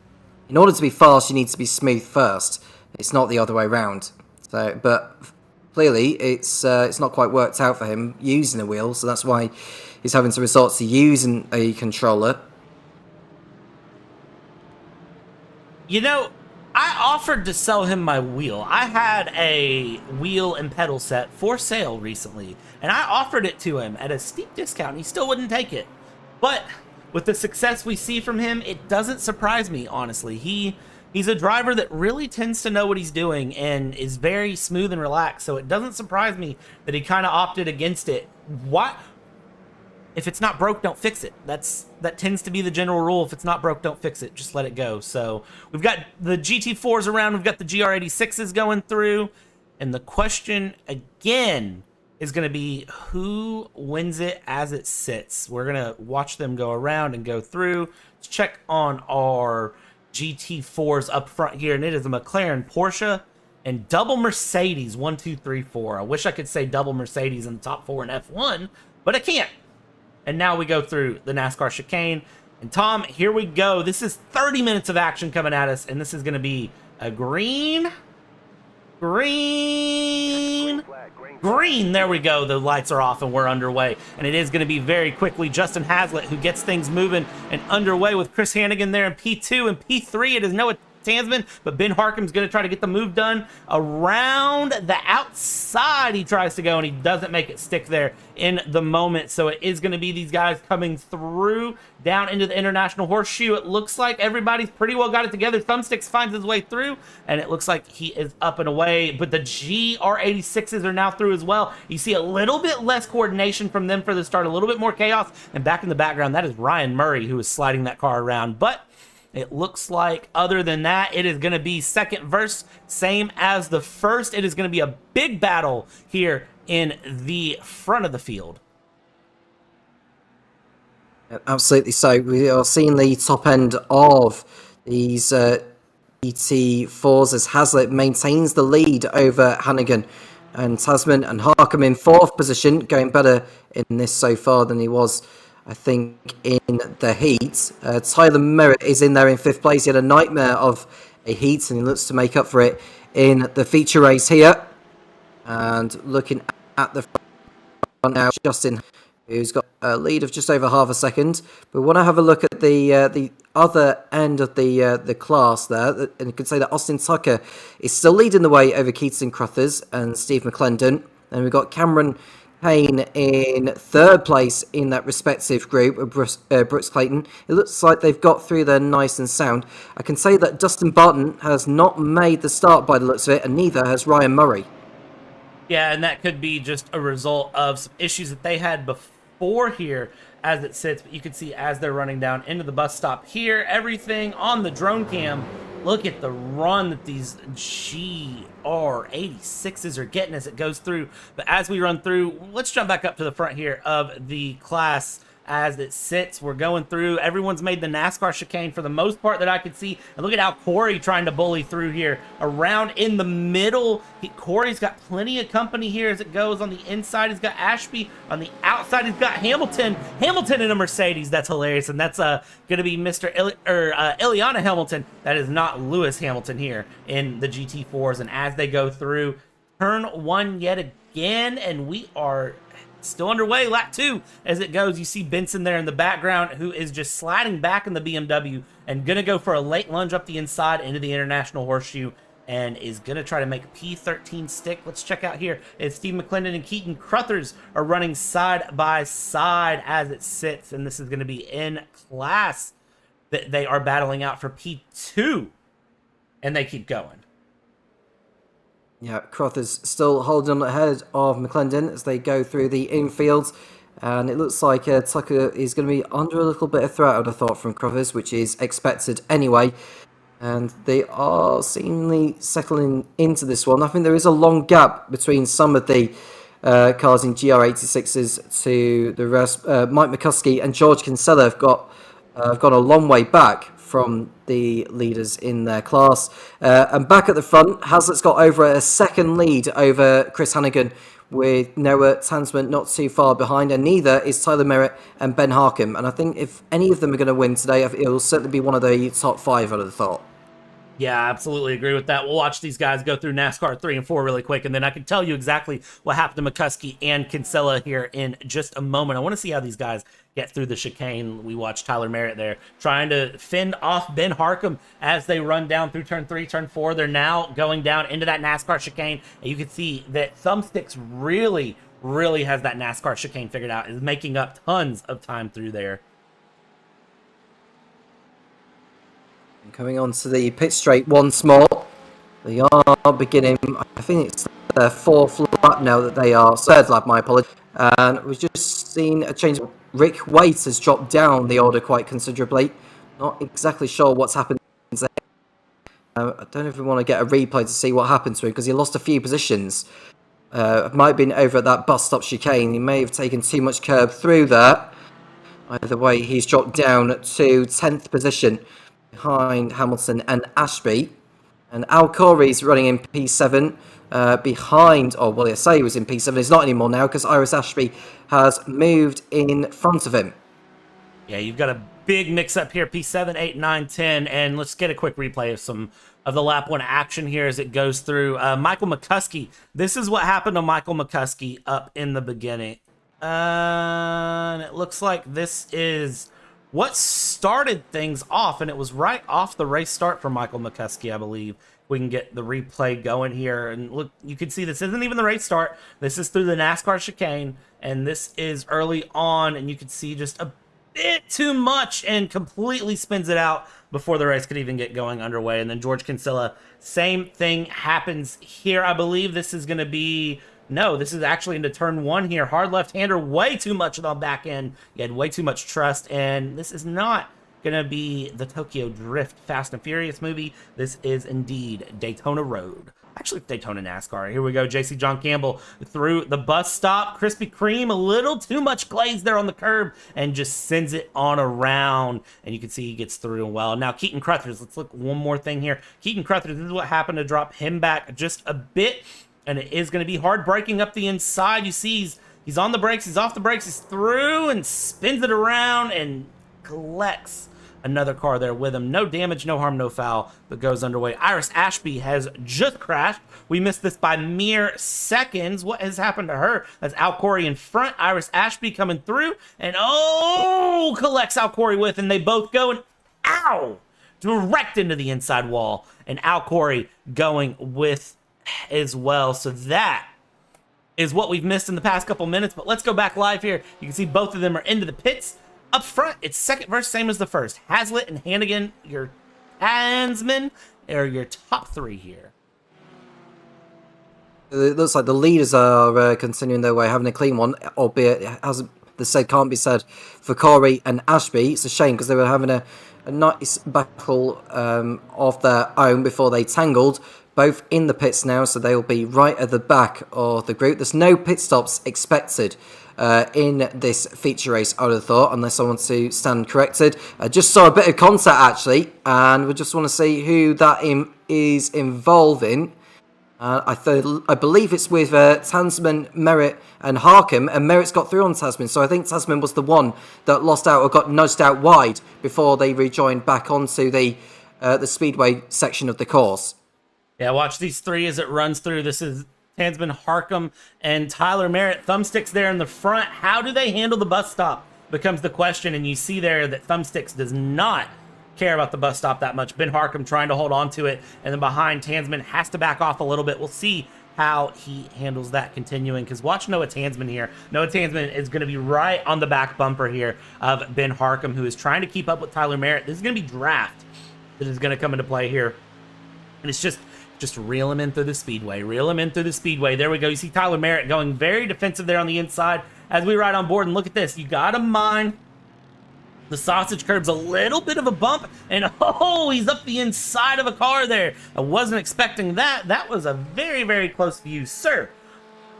in order to be fast, you need to be smooth first. It's not the other way around. So, but clearly, it's not quite worked out for him using a wheel, so that's why he's having to resort to using a controller. You know, I offered to sell him my wheel. I had a wheel and pedal set for sale recently, and I offered it to him at a steep discount, and he still wouldn't take it. But with the success we see from him, it doesn't surprise me, honestly. He's a driver that really tends to know what he's doing and is very smooth and relaxed, so it doesn't surprise me that he kind of opted against it. What? If it's not broke, don't fix it. That tends to be the general rule. If it's not broke, don't fix it. Just let it go. So we've got the GT4s around. We've got the GR86s going through. And the question, again, is going to be who wins it as it sits. We're going to watch them go around and go through. Let's check on our GT4s up front here. And it is a McLaren Porsche and double Mercedes 1, 2, 3, 4. I wish I could say double Mercedes in the top 4 in F1, but I can't. And now we go through the NASCAR chicane. And Tom, here we go. This is 30 minutes of action coming at us, and this is going to be a green. There we go. The lights are off and we're underway. And it is going to be very quickly Justin Haslett who gets things moving and underway with Chris Hannigan there in P2 and P3. It is Noah Tansman, but Ben Harcum's going to try to get the move done around the outside. He tries to go and he doesn't make it stick there in the moment. So it is going to be these guys coming through down into the International Horseshoe. It looks like everybody's pretty well got it together. Thumbsticks finds his way through and it looks like he is up and away, but the GR86s are now through as well. You see a little bit less coordination from them for the start, a little bit more chaos, and back in the background that is Ryan Murray who is sliding that car around. But it looks like other than that, it is going to be second verse, same as the first. It is going to be a big battle here in the front of the field. Absolutely. So we are seeing the top end of these GT4s as Haslett maintains the lead over Hannigan. And Tasman and Harcum in 4th position, going better in this so far than he was, I think, in the heat. Tyler Merritt is in there in 5th place. He had a nightmare of a heat and he looks to make up for it in the feature race here. And looking at the front now, Justin, who's got a lead of just over half a second. But when I have a look at the other end of the class there, and you could say that Austin Tucker is still leading the way over Keaton Crothers and Steve McClendon. And we've got Cameron Payne in 3rd place in that respective group of Brooks Clayton. It looks like they've got through there nice and sound. I can say that Dustin Barton has not made the start by the looks of it, and neither has Ryan Murray. Yeah, and that could be just a result of some issues that they had before here as it sits. But you can see as they're running down into the bus stop here, everything on the drone cam. Look at the run that these GR86s are getting as it goes through. But as we run through, let's jump back up to the front here of the class as it sits. We're going through. Everyone's made the NASCAR chicane for the most part that I could see. And look at how Corey trying to bully through here. Around in the middle, Corey's got plenty of company here as it goes. On the inside, he's got Ashby. On the outside, he's got Hamilton. Hamilton in a Mercedes. That's hilarious. And that's going to be Mr. Ileana Hamilton. That is not Lewis Hamilton here in the GT4s. And as they go through, turn 1 yet again. And we are still underway, lap 2 as it goes. You see Benson there in the background who is just sliding back in the BMW and gonna go for a late lunge up the inside into the International Horseshoe and is gonna try to make a P13 stick. Let's check out here. It's Steve McClendon and Keaton Crothers are running side by side as it sits, and this is gonna be in class that they are battling out for P2, and they keep going. Yeah, Crothers still holding on ahead of McClendon as they go through the infields. And it looks like Tucker is going to be under a little bit of threat, I would have thought, from Crothers, which is expected anyway. And they are seemingly settling into this one. I think there is a long gap between some of the cars in GR86s to the rest. Mike McCuskey and George Kinsella have gone a long way back from the leaders in their class. And back at the front, Haslett's got over a second lead over Chris Hannigan, with Noah Tansman not too far behind, and neither is Tyler Merritt and Ben Harcum. And I think if any of them are going to win today, it will certainly be one of the top 5, I would have thought. Yeah, I absolutely agree with that. We'll watch these guys go through NASCAR 3 and 4 really quick, and then I can tell you exactly what happened to McCuskey and Kinsella here in just a moment. I want to see how these guys get through the chicane. We watch Tyler Merritt there trying to fend off Ben Harcum as they run down through turn 3, turn 4. They're now going down into that NASCAR chicane, and you can see that Thumbsticks really has that NASCAR chicane figured out, is making up tons of time through there. Coming on to the pit straight once more. They are beginning, I think it's their 4th lap now that they are, 3rd lap, my apologies. And we've just seen a change. Rick Waite has dropped down the order quite considerably. Not exactly sure what's happened there. I don't know if we want to get a replay to see what happened to him, because he lost a few positions. It might have been over at that bus stop chicane. He may have taken too much curb through there. Either way, he's dropped down to 10th position, behind Hamilton and Ashby. And Al Corey's running in P7 behind, or well, I say he was in P7. He's not anymore now because Iris Ashby has moved in front of him. Yeah, you've got a big mix-up here, P7, 8, 9, 10, and let's get a quick replay of some of the lap 1 action here as it goes through. Michael McCuskey, this is what happened to Michael McCuskey up in the beginning. And it looks like this is what started things off, and it was right off the race start for Michael McCuskey, I believe. We can get the replay going here, and look, you can see this isn't even the race start. This is through the NASCAR chicane, and this is early on, and you can see just a bit too much and completely spins it out before the race could even get going underway. And then George Kinsella, same thing happens here. I believe this is going to be, no, this is actually into turn 1 here. Hard left-hander, way too much on the back end. You had way too much trust, and this is not going to be the Tokyo Drift Fast and Furious movie. This is indeed Daytona Road. Actually, Daytona NASCAR. Here we go. JC John Campbell through the bus stop. Krispy Kreme, a little too much glaze there on the curb, and just sends it on around. And you can see he gets through well. Now, Keaton Cruthers. Let's look one more thing here. Keaton Cruthers, this is what happened to drop him back just a bit. And it is going to be hard braking up the inside. You see he's on the brakes. He's off the brakes. He's through and spins it around and collects another car there with him. No damage, no harm, no foul, but goes underway. Iris Ashby has just crashed. We missed this by mere seconds. What has happened to her? That's Al Corey in front. Iris Ashby coming through, and collects Al Corey with, and they both go, and ow! Direct into the inside wall, and Al Corey going with as well. So that is what we've missed in the past couple minutes, but let's go back live here. You can see both of them are into the pits. Up front, it's second verse, same as the first. Hazlitt and Hannigan, your handsmen, are your top 3 here. It looks like the leaders are continuing their way, having a clean one, albeit can't be said for Corey and Ashby. It's a shame because they were having a nice battle of their own before they tangled. Both in the pits now, so they will be right at the back of the group. There's no pit stops expected in this feature race, I would have thought, unless I want to stand corrected. I just saw a bit of contact, actually, and we just want to see who that is involving. I believe it's with Tasman, Merritt, and Harkham, and Merritt's got through on Tasman, so I think Tasman was the one that lost out or got nudged out wide before they rejoined back onto the speedway section of the course. Yeah, watch these 3 as it runs through. This is Tansman, Harkham, and Tyler Merritt. Thumbsticks there in the front. How do they handle the bus stop becomes the question, and you see there that Thumbsticks does not care about the bus stop that much. Ben Harkham trying to hold on to it, and then behind Tansman has to back off a little bit. We'll see how he handles that continuing, because watch Noah Tansman here. Noah Tansman is going to be right on the back bumper here of Ben Harkham, who is trying to keep up with Tyler Merritt. This is going to be draft that is going to come into play here, and it's just reel him in through the speedway. Reel him in through the speedway. There we go. You see Tyler Merritt going very defensive there on the inside as we ride on board. And look at this. You got to mind the sausage curb's a little bit of a bump. And he's up the inside of a car there. I wasn't expecting that. That was a very, very close view. Sir,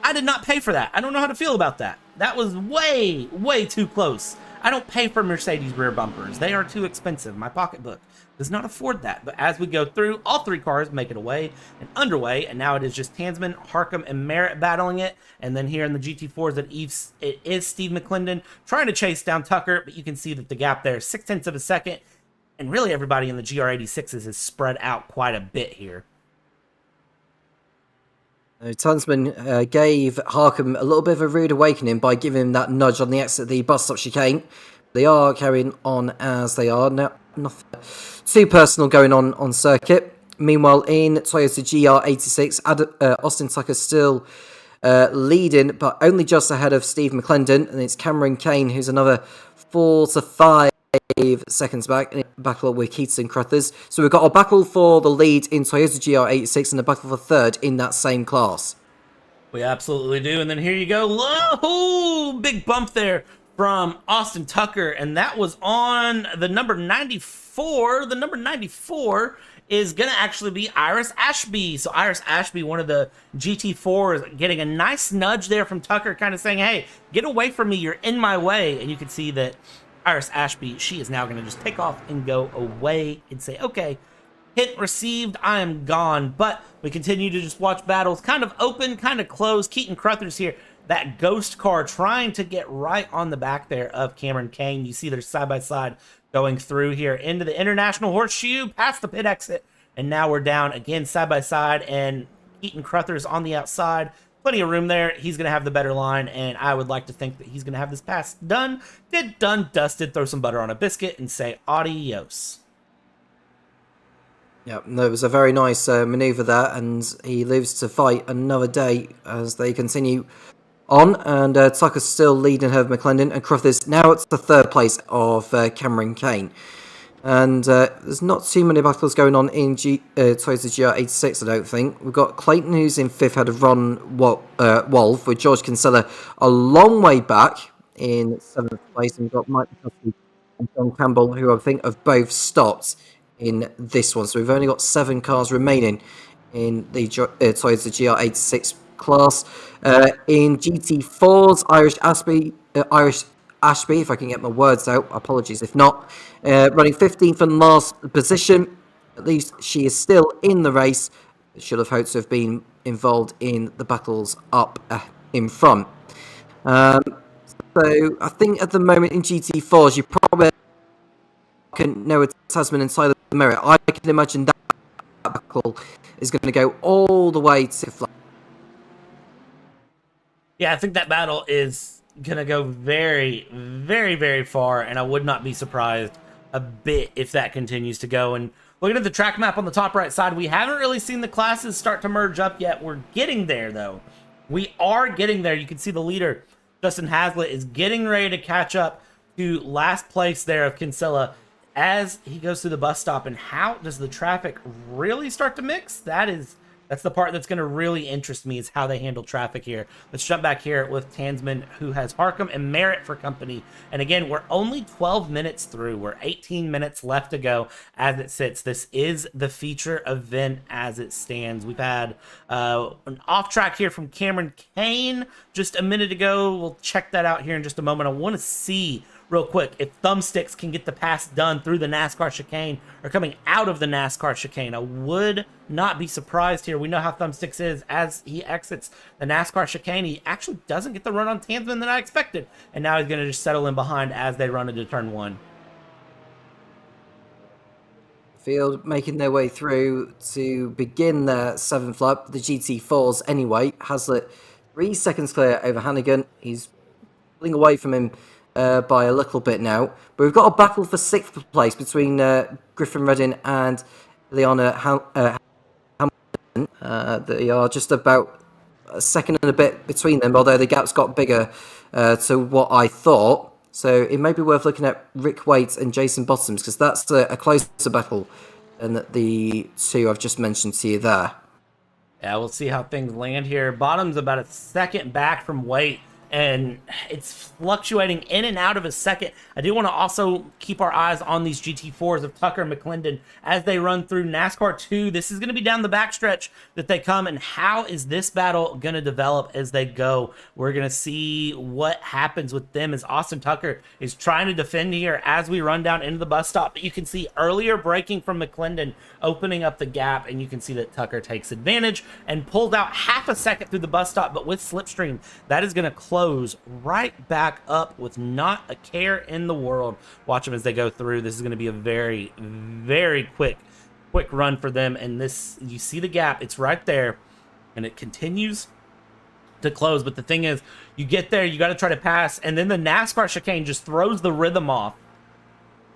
I did not pay for that. I don't know how to feel about that. That was way, way too close. I don't pay for Mercedes rear bumpers. They are too expensive. My pocketbook does not afford that. But as we go through, all 3 cars make it away and underway, and now it is just Tansman, Harkham, and Merritt battling it. And then here in the GT4s, it is Steve McClendon trying to chase down Tucker, but you can see that the gap there is 0.6 of a second, and really everybody in the GR86s is spread out quite a bit here. Tansman gave Harkham a little bit of a rude awakening by giving him that nudge on the exit of the bus stop chicane. They are carrying on as they are. Now, nothing too personal going on circuit. Meanwhile, in Toyota GR86, Austin Tucker still leading, but only just ahead of Steve McClendon. And it's Cameron Kane, who's another 4 to 5 seconds back in a battle with Keaton Cruthers. So we've got a battle for the lead in Toyota GR86 and a battle for third in that same class. We absolutely do. And then here you go. Whoa, big bump there from Austin Tucker, and that was on the number 94. The number 94 is going to actually be Iris Ashby. So Iris Ashby, one of the GT4s, getting a nice nudge there from Tucker, kind of saying, hey, get away from me, you're in my way. And you can see that Iris Ashby, she is now going to just take off and go away and say, okay, Hit received, I am gone. But we continue to just watch battles kind of open, kind of close. Keaton Crothers here, that ghost car trying to get right on the back there of Cameron Cairnes. You see they're side by side going through here into the International Horseshoe, past the pit exit. And now we're down again side by side, and Keaton Crothers on the outside. Plenty of room there. He's going to have the better line, and I would like to think that he's going to have this pass done. Done, dusted, throw some butter on a biscuit, and say adios. Yeah, no, it was a very nice manoeuvre there, and he lives to fight another day as they continue on. And Tucker's still leading Herb McClendon, and Crothers now at the third place of Cameron Cairnes. And there's not too many battles going on in Toyota GR86, I don't think. We've got Clayton, who's in fifth, had of Ron Wolf, with George Kinsella a long way back in seventh place. And we've got Mike McCuskey and John Campbell, who I think have both stopped in this one. So we've only got 7 cars remaining in the Toyota GR86 class. In GT4s, Irish Ashby, if I can get my words out, apologies if not, running 15th and last position. At least she is still in the race. Should have hoped to have been involved in the battles up in front. So I think at the moment in GT4s, you probably can know Tasman and Tyler Merritt. I can imagine that battle is going to go all the way to flat. Yeah, I think that battle is going to go very, very, very far, and I would not be surprised a bit if that continues to go. And looking at the track map on the top right side, we haven't really seen the classes start to merge up yet. We're getting there, though. We are getting there. You can see the leader, Justin Haslett, is getting ready to catch up to last place there of Kinsella as he goes through the bus stop. And how does the traffic really start to mix? That's the part that's going to really interest me, is how they handle traffic here. Let's jump back here with Tansman, who has Harcum and Merritt for company. And again, we're only 12 minutes through. We're 18 minutes left to go as it sits. This is the feature event as it stands. We've had an off track here from Cameron Cairnes just a minute ago. We'll check that out here in just a moment. I want to see real quick if Thumbsticks can get the pass done through the NASCAR chicane or coming out of the NASCAR chicane. I would not be surprised here. We know how Thumbsticks is. As he exits the NASCAR chicane, he actually doesn't get the run on Tansman that I expected, and now he's going to just settle in behind as they run into turn 1. Field making their way through to begin their 7th lap. The GT4s anyway. Haslett 3 seconds clear over Hannigan. He's pulling away from him by a little bit now. But we've got a battle for 6th place between Griffin Redding and Leona Hamilton. They are just about a second and a bit between them, although the gap's got bigger to what I thought. So it may be worth looking at Rick Waite and Jason Bottoms, because that's a closer battle than the two I've just mentioned to you there. Yeah, we'll see how things land here. Bottoms about a second back from Waite, and it's fluctuating in and out of a second. I do want to also keep our eyes on these GT4s of Tucker and McClendon as they run through NASCAR 2. This is going to be down the backstretch that they come, and how is this battle going to develop as they go? We're going to see what happens with them as Austin Tucker is trying to defend here as we run down into the bus stop. But you can see earlier braking from McClendon, opening up the gap, and you can see that Tucker takes advantage and pulls out half a second through the bus stop. But with Slipstream, that is going to close right back up with not a care in the world. Watch them as they go through. This is going to be a very, very quick run for them. And this, you see the gap, it's right there, and it continues to close. But the thing is, you get there, you got to try to pass, and then the NASCAR chicane just throws the rhythm off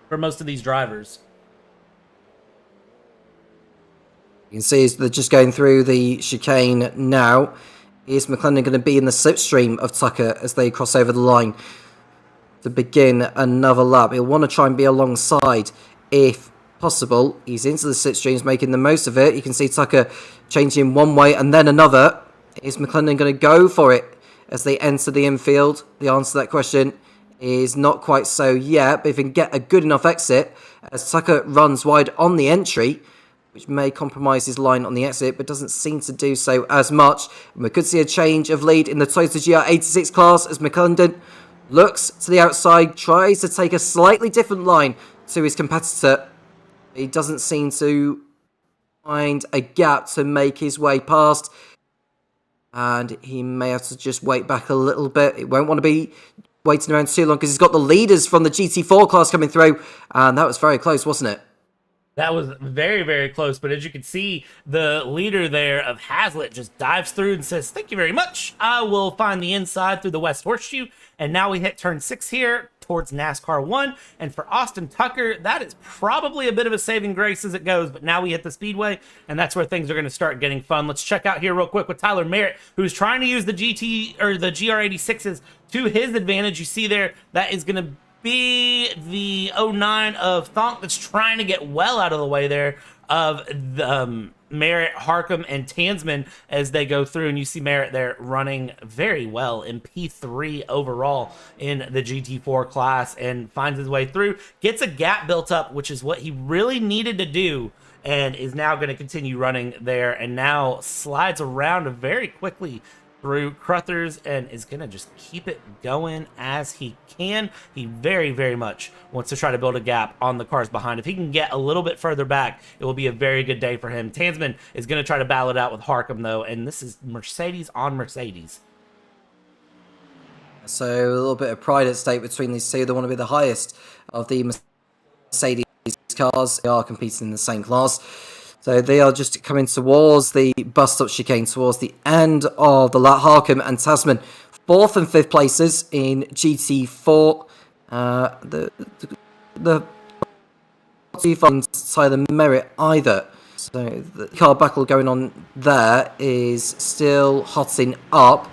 for most of these drivers. You can see they're just going through the chicane now. Is McClendon going to be in the slipstream of Tucker as they cross over the line to begin another lap? He'll want to try and be alongside if possible. He's into the slipstreams, making the most of it. You can see Tucker changing one way and then another. Is McClendon going to go for it as they enter the infield? The answer to that question is not quite so yet, but if he can get a good enough exit as Tucker runs wide on the entry, which may compromise his line on the exit, but doesn't seem to do so as much. And we could see a change of lead in the Toyota GR86 class as McClendon looks to the outside, tries to take a slightly different line to his competitor. He doesn't seem to find a gap to make his way past. And he may have to just wait back a little bit. It won't want to be waiting around too long because he's got the leaders from the GT4 class coming through. And that was very close, wasn't it? That was very, very close, but as you can see, the leader there of Hazlitt just dives through and says, "Thank you very much. I will find the inside through the West Horseshoe." And now we hit turn 6 here towards NASCAR 1. And for Austin Tucker, that is probably a bit of a saving grace as it goes, but now we hit the speedway, and that's where things are going to start getting fun. Let's check out here real quick with Tyler Merritt, who's trying to use the the GR86s to his advantage. You see there, that is going to be the 09 of Thonk that's trying to get well out of the way there of the Merritt, Harcum, and Tansman as they go through. And you see Merritt there running very well in P3 overall in the GT4 class and finds his way through, gets a gap built up, which is what he really needed to do, and is now going to continue running there and now slides around very quickly through Cruthers and is going to just keep it going as he can. He very, very much wants to try to build a gap on the cars behind. If he can get a little bit further back, it will be a very good day for him. Tansman is going to try to battle it out with Harcum, though, and this is Mercedes on Mercedes. So a little bit of pride at stake between these two. They want to be the highest of the Mercedes cars. They are competing in the same class. So they are just coming towards the bust-up chicane, towards the end of the lap. Harcum and Tasman, 4th and 5th places in GT4. The Tyler Merritt either. So the car battle going on there is still hotting up.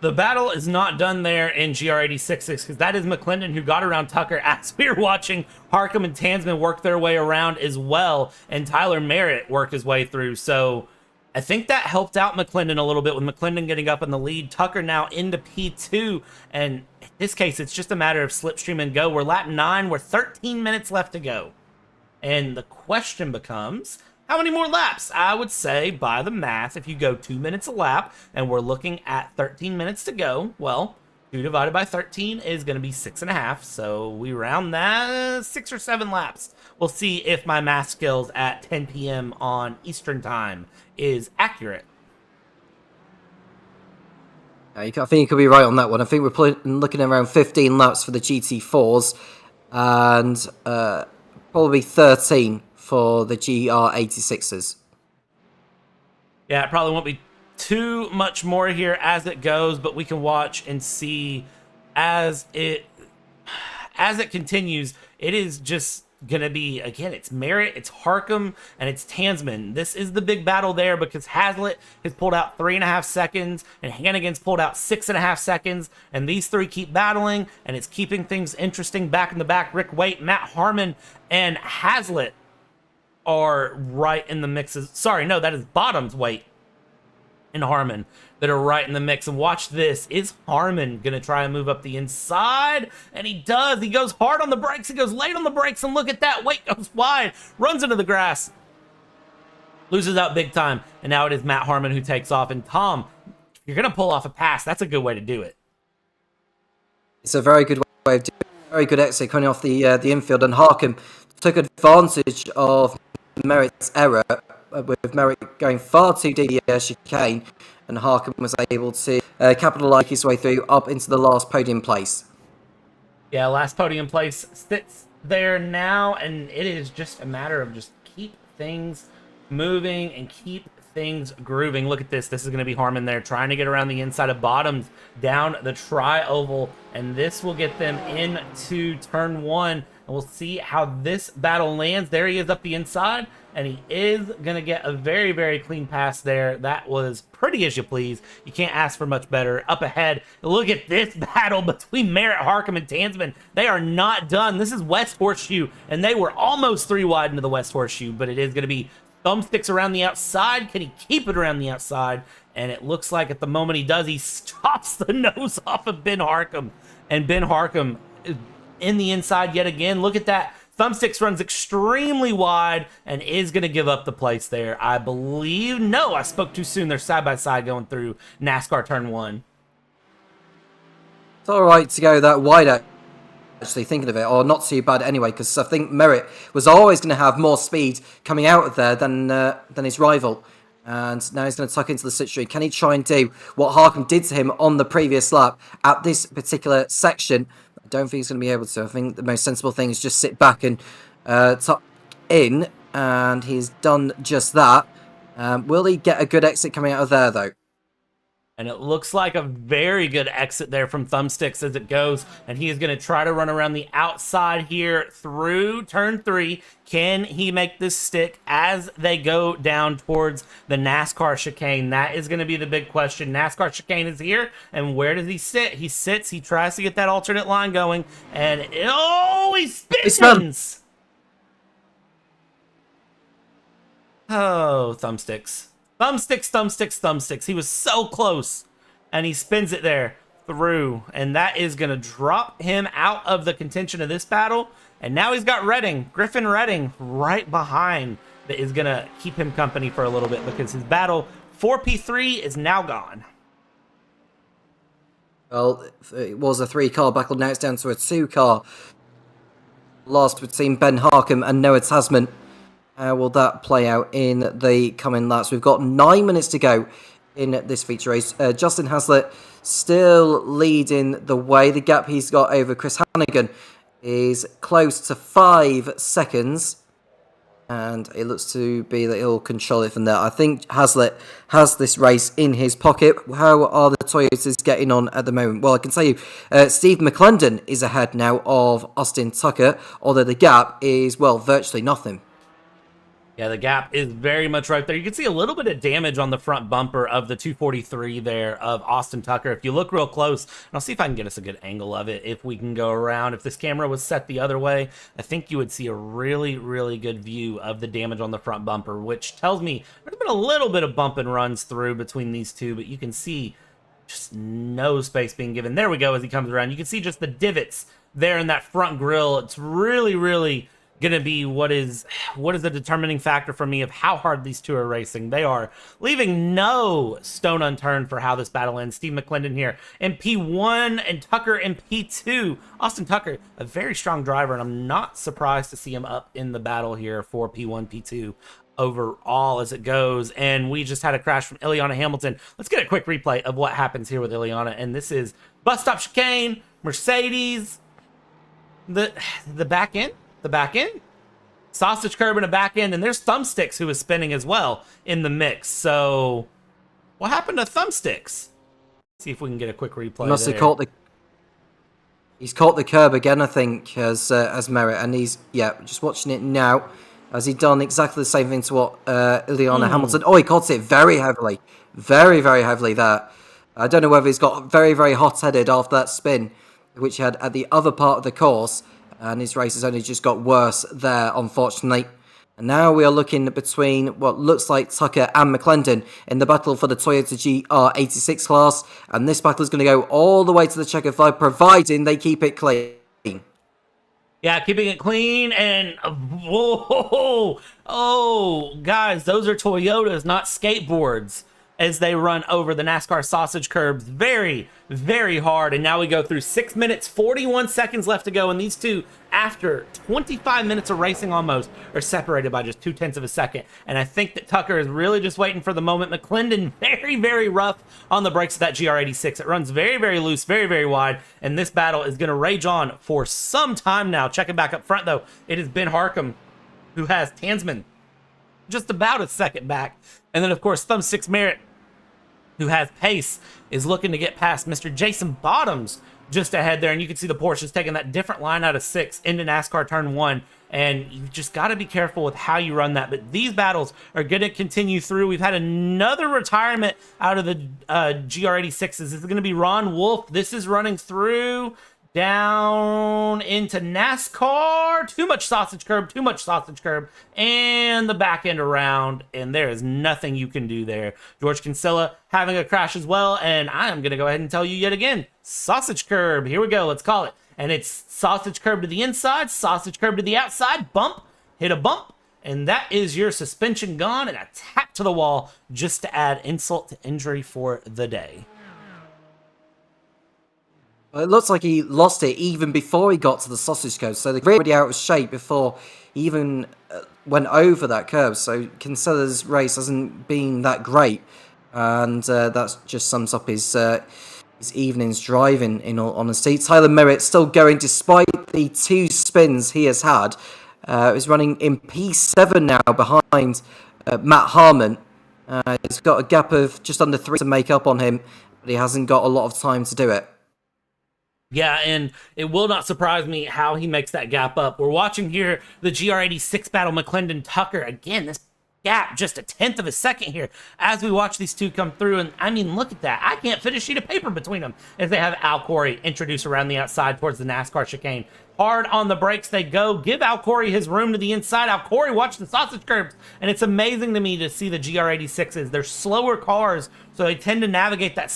The battle is not done there in GR86 because that is McClendon who got around Tucker as we were watching Harcum and Tansman work their way around as well, and Tyler Merritt work his way through. So I think that helped out McClendon a little bit with McClendon getting up in the lead. Tucker now into P2, and in this case, it's just a matter of slipstream and go. We're lap 9. We're 13 minutes left to go. And the question becomes, how many more laps? I would say, by the math, if you go 2 minutes a lap, and we're looking at 13 minutes to go, well, 2 divided by 13 is going to be 6.5, so we round that 6 or 7 laps. We'll see if my math skills at 10 p.m. on Eastern Time is accurate. I think you could be right on that one. I think we're looking at around 15 laps for the GT4s, and probably 13 for the GR86s. Yeah, it probably won't be too much more here as it goes, but we can watch and see as it continues. It is just gonna be, again, it's Merritt, it's Harcum, and it's Tansman. This is the big battle there because Hazlitt has pulled out 3.5 seconds and Hannigan's pulled out 6.5 seconds, and these three keep battling, and it's keeping things interesting back in the back. Rick Waite, Matt Harmon, and Hazlitt are right in the mixes. Sorry, no, that is Bottoms, Waite, and Harmon that are right in the mix. And watch this. Is Harmon going to try and move up the inside? And he does. He goes hard on the brakes. He goes late on the brakes. And look at that. Waite goes wide. Runs into the grass. Loses out big time. And now it is Matt Harmon who takes off. And Tom, if you're going to pull off a pass, that's a good way to do it. It's a very good way of doing it. Very good exit coming off the infield. And Harcum took advantage of Merritt's error, with Merritt going far too deep the chicane, and Harcum was able to capitalise his way through up into the last podium place. Yeah, last podium place sits there now, and it is just a matter of just keep things moving and keep things grooving. Look at this. This is going to be Harmon there trying to get around the inside of Bottoms down the tri-oval, and this will get them into turn 1, and we'll see how this battle lands. There he is up the inside, and he is going to get a very, very clean pass there. That was pretty as you please. You can't ask for much better. Up ahead, look at this battle between Merritt, Harcum, and Tansman. They are not done. This is West Horseshoe, and they were almost 3 wide into the West Horseshoe, but it is going to be thumbsticks around the outside. Can he keep it around the outside? And it looks like at the moment he does, he stops the nose off of Ben Harcum. And Ben Harcum in the inside yet again. Look at that. Thumbsticks runs extremely wide and is going to give up the place there, I believe. No, I spoke too soon. They're side by side going through NASCAR turn 1. It's all right to go that wide, actually thinking of it, or not too bad anyway, because I think Merritt was always going to have more speed coming out of there than his rival. And now he's going to tuck into the slipstream. Can he try and do what Harkham did to him on the previous lap at this particular section? I don't think he's going to be able to. I think the most sensible thing is just sit back and tuck in, and he's done just that. Will he get a good exit coming out of there, though? And it looks like a very good exit there from Thumbsticks as it goes. And he is going to try to run around the outside here through turn 3. Can he make this stick as they go down towards the NASCAR chicane? That is going to be the big question. NASCAR chicane is here. And where does he sit? He sits. He tries to get that alternate line going. And he spins! Oh, Thumbsticks. Thumbsticks. He was so close. And he spins it there through. And that is going to drop him out of the contention of this battle. And now he's got Griffin Redding, right behind, that is going to keep him company for a little bit, because his battle for P3 is now gone. Well, it was a 3-car battle. Now it's down to a 2-car. Lost between Ben Harkham and Noah Tasman. How will that play out in the coming laps? We've got 9 minutes to go in this feature race. Justin Haslett still leading the way. The gap he's got over Chris Hannigan is close to 5 seconds. And it looks to be that he'll control it from there. I think Haslett has this race in his pocket. How are the Toyotas getting on at the moment? Well, I can tell you, Steve McClendon is ahead now of Austin Tucker, although the gap is, well, virtually nothing. Yeah, the gap is very much right there. You can see a little bit of damage on the front bumper of the 243 there of Austin Tucker. If you look real close, and I'll see if I can get us a good angle of it if we can go around. If this camera was set the other way, I think you would see a really, really good view of the damage on the front bumper, which tells me there's been a little bit of bump and runs through between these two, but you can see just no space being given. There we go as he comes around. You can see just the divots there in that front grille. It's really, really gonna be what is the determining factor for me of how hard these two are racing. They are leaving no stone unturned for how this battle ends. Steve McClendon here in P1 and Tucker in P2. Austin Tucker, a very strong driver, and I'm not surprised to see him up in the battle here for P1, P2 overall as it goes. And we just had a crash from Ileana Hamilton. Let's get a quick replay of what happens here with Ileana. And this is bus stop chicane, Mercedes, the back end. The back end, sausage curb and a back end, and there's Thumbsticks who is spinning as well in the mix. So what happened to Thumbsticks? See if we can get a quick replay. He's caught the curb again, I think, as Merritt, and he's just watching it now. Has he done exactly the same thing to what Ileana Hamilton? Oh, he caught it very heavily, very, very heavily there. I don't know whether he's got very, very hot-headed after that spin, which he had at the other part of the course. And his race has only just got worse there, unfortunately. And now we are looking between what looks like Tucker and McClendon in the battle for the Toyota GR86 class. And this battle is going to go all the way to the checker flag, providing they keep it clean. Yeah, keeping it clean. And whoa, oh, guys, those are Toyotas, not skateboards, as they run over the NASCAR sausage curbs very, very hard. And now we go through 6 minutes, 41 seconds left to go. And these two, after 25 minutes of racing almost, are separated by just 0.2 of a second. And I think that Tucker is really just waiting for the moment. McClendon, very, very rough on the brakes of that GR86. It runs very, very loose, very, very wide. And this battle is going to rage on for some time now. Checking back up front, though, it is Ben Harkham who has Tansman just about a second back. And then, of course, Thumbsticks Merritt, who has pace, is looking to get past Mr. Jason Bottoms just ahead there. And you can see the Porsche's taking that different line out of 6 into NASCAR turn 1. And you just got to be careful with how you run that. But these battles are going to continue through. We've had another retirement out of the GR86s. This is going to be Ron Wolf. This is running through down into NASCAR. Too much sausage curb, and the back end around, and there is nothing you can do there. George Kinsella having a crash as well, and I am going to go ahead and tell you yet again, sausage curb. Here we go, let's call it. And it's sausage curb to the inside, sausage curb to the outside, bump, hit a bump, and that is your suspension gone, and a tap to the wall just to add insult to injury for the day. Well, it looks like he lost it even before he got to the sausage curve, so they're really out of shape before he even went over that curve. So Kinsella's race hasn't been that great, and that just sums up his evening's driving, in all honesty. Tyler Merritt still going despite the 2 spins he has had. He's running in P7 now behind Matt Harmon. He's got a gap of just under 3 to make up on him, but he hasn't got a lot of time to do it. Yeah, and it will not surprise me how he makes that gap up. We're watching here the GR86 battle, McClendon-Tucker. Again, this gap just a 1/10 of a second here as we watch these two come through. And I mean, look at that. I can't fit a sheet of paper between them as they have Al Corey introduce around the outside towards the NASCAR chicane. Hard on the brakes they go. Give Al Corey his room to the inside. Al Corey, watch the sausage curbs. And it's amazing to me to see the GR86s. They're slower cars, so they tend to navigate that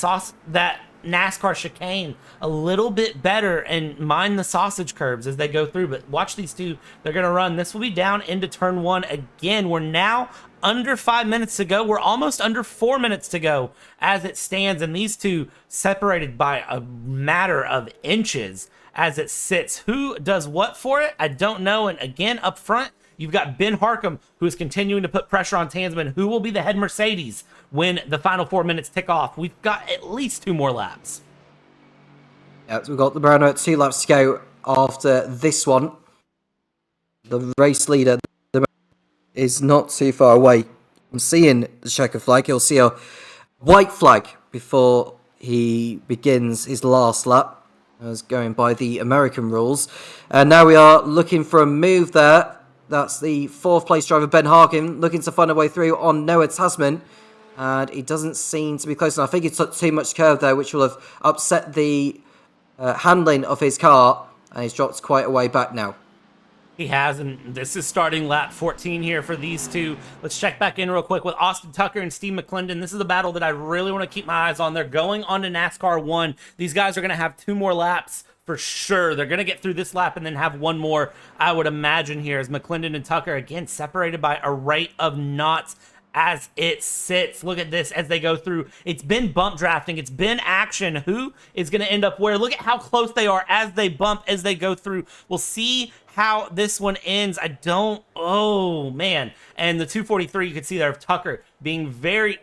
NASCAR chicane a little bit better and mind the sausage curbs as they go through. But watch these two. They're going to run. This will be down into turn 1 again. We're now under 5 minutes to go. We're almost under 4 minutes to go as it stands. And these two separated by a matter of inches as it sits. Who does what for it? I don't know. And again, up front, you've got Ben Harcum, who is continuing to put pressure on Tansman, who will be the head Mercedes when the final 4 minutes tick off. We've got at least 2 more laps. Yeah, so we've got the Brown at 2 laps to go after this one. The race leader is not too far away. I'm seeing the checker flag. He'll see a white flag before he begins his last lap, as going by the American rules. And now we are looking for a move there. That's the 4th place driver, Ben Harkin, looking to find a way through on Noah Tasman. And he doesn't seem to be close enough. I think he took too much curve there, which will have upset the handling of his car. And he's dropped quite a way back now. He has, and this is starting lap 14 here for these two. Let's check back in real quick with Austin Tucker and Steve McClendon. This is a battle that I really want to keep my eyes on. They're going on to NASCAR 1. These guys are going to have 2 more laps for sure. They're going to get through this lap and then have 1 more, I would imagine, here as McClendon and Tucker, again, separated by a rate of knots as it sits. Look at this as they go through. It's been bump drafting. It's been action. Who is going to end up where? Look at how close they are as they bump, as they go through. We'll see how this one ends. Oh, man. And the 243, you can see there of Tucker being very,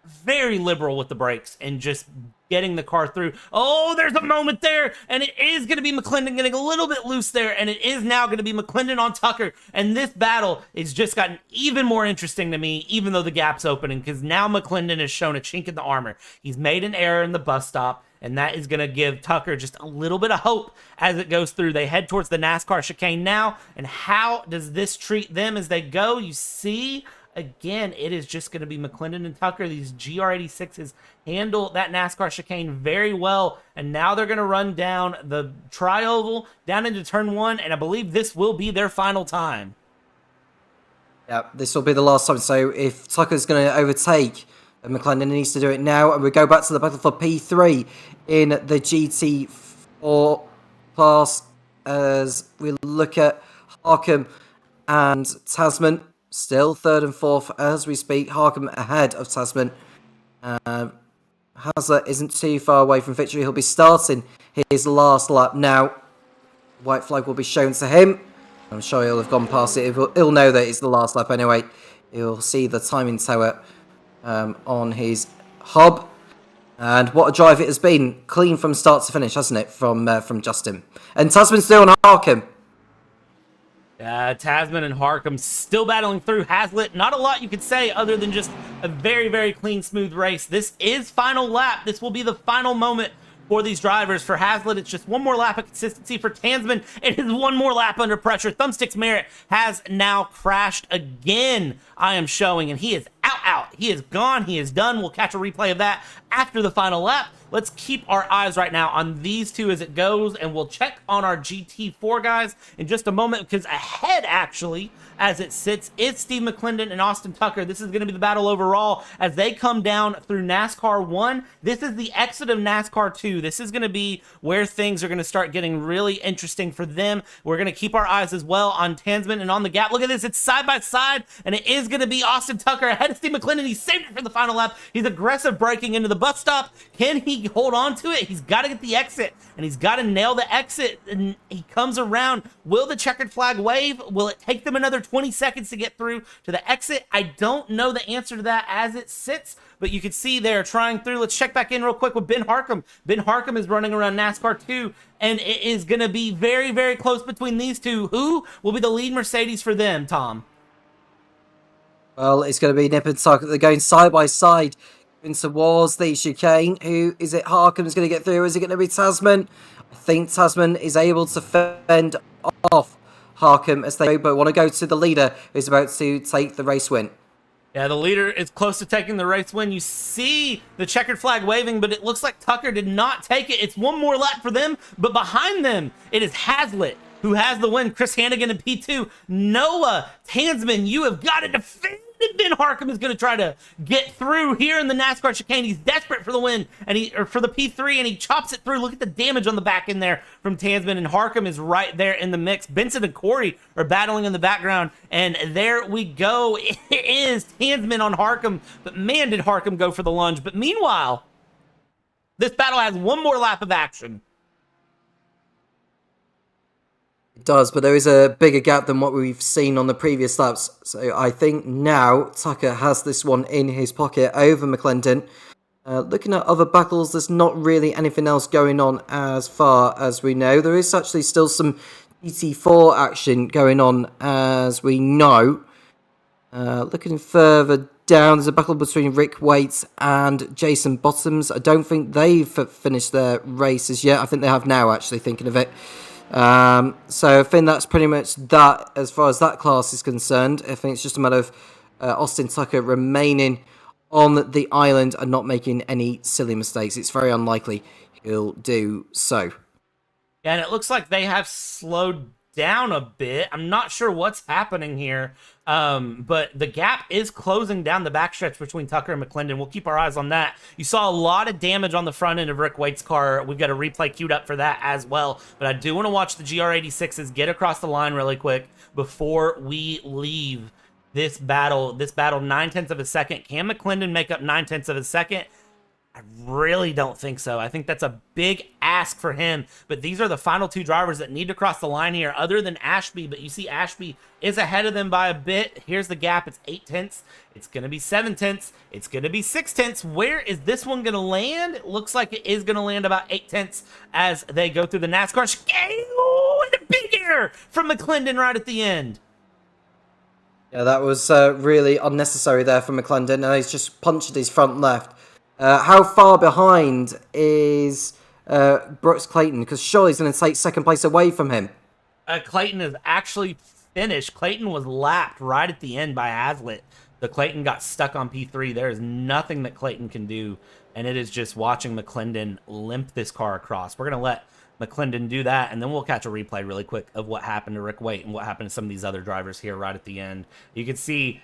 very liberal with the brakes and just getting the car through. Oh, there's a moment there, and it is going to be McClendon getting a little bit loose there, and it is now going to be McClendon on Tucker, and this battle has just gotten even more interesting to me, even though the gap's opening, because now McClendon has shown a chink in the armor. He's made an error in the bus stop, and that is going to give Tucker just a little bit of hope as it goes through. They head towards the NASCAR chicane now, and how does this treat them as they go? You see, again, it is just going to be McClendon and Tucker. These GR86s handle that NASCAR chicane very well, and now they're going to run down the tri-oval, down into turn 1, and I believe this will be their final time. Yeah, this will be the last time, so if Tucker's going to overtake McClendon, needs to do it now, and we go back to the battle for P3 in the GT4 class as we look at Harcum and Tasman. Still 3rd and 4th as we speak. Harcum ahead of Tasman. Hasler isn't too far away from victory. He'll be starting his last lap now. White flag will be shown to him. I'm sure he'll have gone past it. He'll know that it's the last lap anyway. He'll see the timing tower on his hub. And what a drive it has been. Clean from start to finish, hasn't it, from Justin. And Tasman's still on Harcum. Tasman and Harcum still battling through. Hazlitt, not a lot you could say other than just a very, very clean, smooth race. This is final lap. This will be the final moment for these drivers. For Hazlitt, it's just 1 more lap of consistency. For Tansman, it is 1 more lap under pressure. Thumbsticks Merritt has now crashed again, I am showing, and he is out. He is gone. He is done. We'll catch a replay of that after the final lap. Let's keep our eyes right now on these two as it goes, and we'll check on our GT4 guys in just a moment, because ahead, actually, as it sits, is Steve McClendon and Austin Tucker. This is going to be the battle overall as they come down through NASCAR 1. This is the exit of NASCAR 2. This is going to be where things are going to start getting really interesting for them. We're going to keep our eyes as well on Tansman and on the gap. Look at this. It's side by side, and it is going to be Austin Tucker ahead of Steve McClendon. He saved it for the final lap. He's aggressive braking into the bus stop. Can he hold on to it? He's got to get the exit, and he's got to nail the exit. And he comes around. Will the checkered flag wave? Will it take them another 20 seconds to get through to the exit? I don't know the answer to that as it sits, but you can see they're trying through. Let's check back in real quick with Ben Harkham. Ben Harkham is running around NASCAR 2, and it is going to be very, very close between these two. Who will be the lead Mercedes for them, Tom? Well, it's going to be Nip and Tuck. They're going side by side towards the chicane. Who is it? Harkham's going to get through. Is it going to be Tasman? I think Tasman is able to fend off Harkham as they but want to go to the leader who's about to take the race win. Yeah, the leader is close to taking the race win. You see the checkered flag waving, but it looks like Tucker did not take it. It's one more lap for them, but behind them, it is Hazlitt who has the win. Chris Hannigan in P2. Noah Tansman, you have got to defend. Ben Harkham is going to try to get through here in the NASCAR chicane. He's desperate for the win, or for the P3, and he chops it through. Look at the damage on the back end there from Tansman, and Harkham is right there in the mix. Benson and Corey are battling in the background, and there we go. It is Tansman on Harkham, but man, did Harkham go for the lunge. But meanwhile, this battle has one more lap of action. It does, but there is a bigger gap than what we've seen on the previous laps. So I think now Tucker has this one in his pocket over McClendon. Looking at other battles, there's not really anything else going on as far as we know. There is actually still some GT4 action going on as we know. Looking further down, there's a battle between Rick Waite and Jason Bottoms. I don't think they've finished their races yet. I think they have now, actually, thinking of it. So I think that's pretty much that as far as that class is concerned. I think it's just a matter of Austin Tucker remaining on the island and not making any silly mistakes. It's very unlikely he'll do so. Yeah, and it looks like they have slowed down a bit. I'm not sure what's happening here, but the gap is closing down the backstretch between Tucker and McClendon. We'll keep our eyes on that. You saw a lot of damage on the front end of Rick Waite's car. We've got a replay queued up for that as well, but I do want to watch the GR86s get across the line really quick before we leave this battle. 9/10 of a second. Can McClendon make up 9/10 of a second? I really don't think so. I think that's a big ask for him, but these are the final two drivers that need to cross the line here other than Ashby, but you see Ashby is ahead of them by a bit. Here's the gap. It's 8/10. It's going to be 7/10. It's going to be 6/10. Where is this one going to land? It looks like it is going to land about 8/10 as they go through the NASCAR chicane. Oh, and a big error from McClendon right at the end. Yeah, that was really unnecessary there for McClendon, and he's just punctured his front left. How far behind is Brooks Clayton? Because surely he's going to take second place away from him. Clayton is actually finished. Clayton was lapped right at the end by Hazlitt. The Clayton got stuck on P3. There is nothing that Clayton can do, and it is just watching McClendon limp this car across. We're going to let McClendon do that, and then we'll catch a replay really quick of what happened to Rick Waite and what happened to some of these other drivers here right at the end. You can see...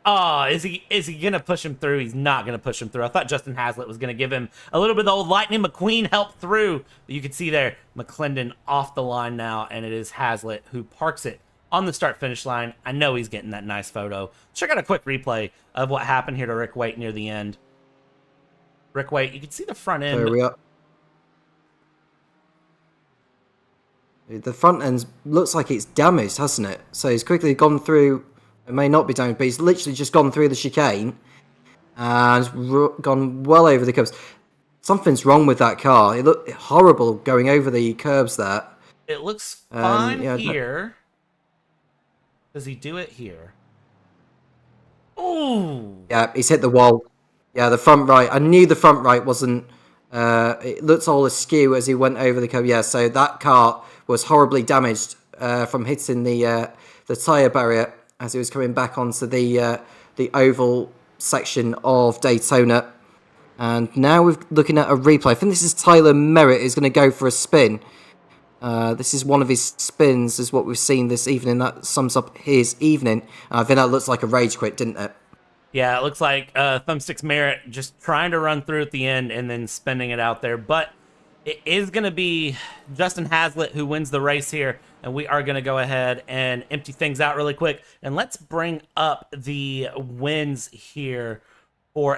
Oh, is he going to push him through? He's not going to push him through. I thought Justin Hazlitt was going to give him a little bit of the old Lightning McQueen help through. But you can see there, McClendon off the line now, and it is Hazlitt who parks it on the start-finish line. I know he's getting that nice photo. Check out a quick replay of what happened here to Rick Waite near the end. Rick Waite, you can see the front end. There we are. The front end looks like it's damaged, hasn't it? So he's quickly gone through... It may not be damaged, but he's literally just gone through the chicane and gone well over the curbs. Something's wrong with that car. It looked horrible going over the curbs there. It looks fine yeah, here. Does he do it here? Ooh. Yeah, he's hit the wall. Yeah, the front right. I knew the front right wasn't... it looked all askew as he went over the curb. Yeah, so that car was horribly damaged from hitting the tyre barrier as he was coming back onto the oval section of Daytona. And now we're looking at a replay. I think this is Tyler Merritt who's going to go for a spin. This is one of his spins, is what we've seen this evening. That sums up his evening. I think that looks like a rage quit, didn't it? Yeah, it looks like Thumbsticks Merritt just trying to run through at the end and then spinning it out there. But it is going to be Justin Hazlitt who wins the race here. And we are going to go ahead and empty things out really quick. And let's bring up the wins here for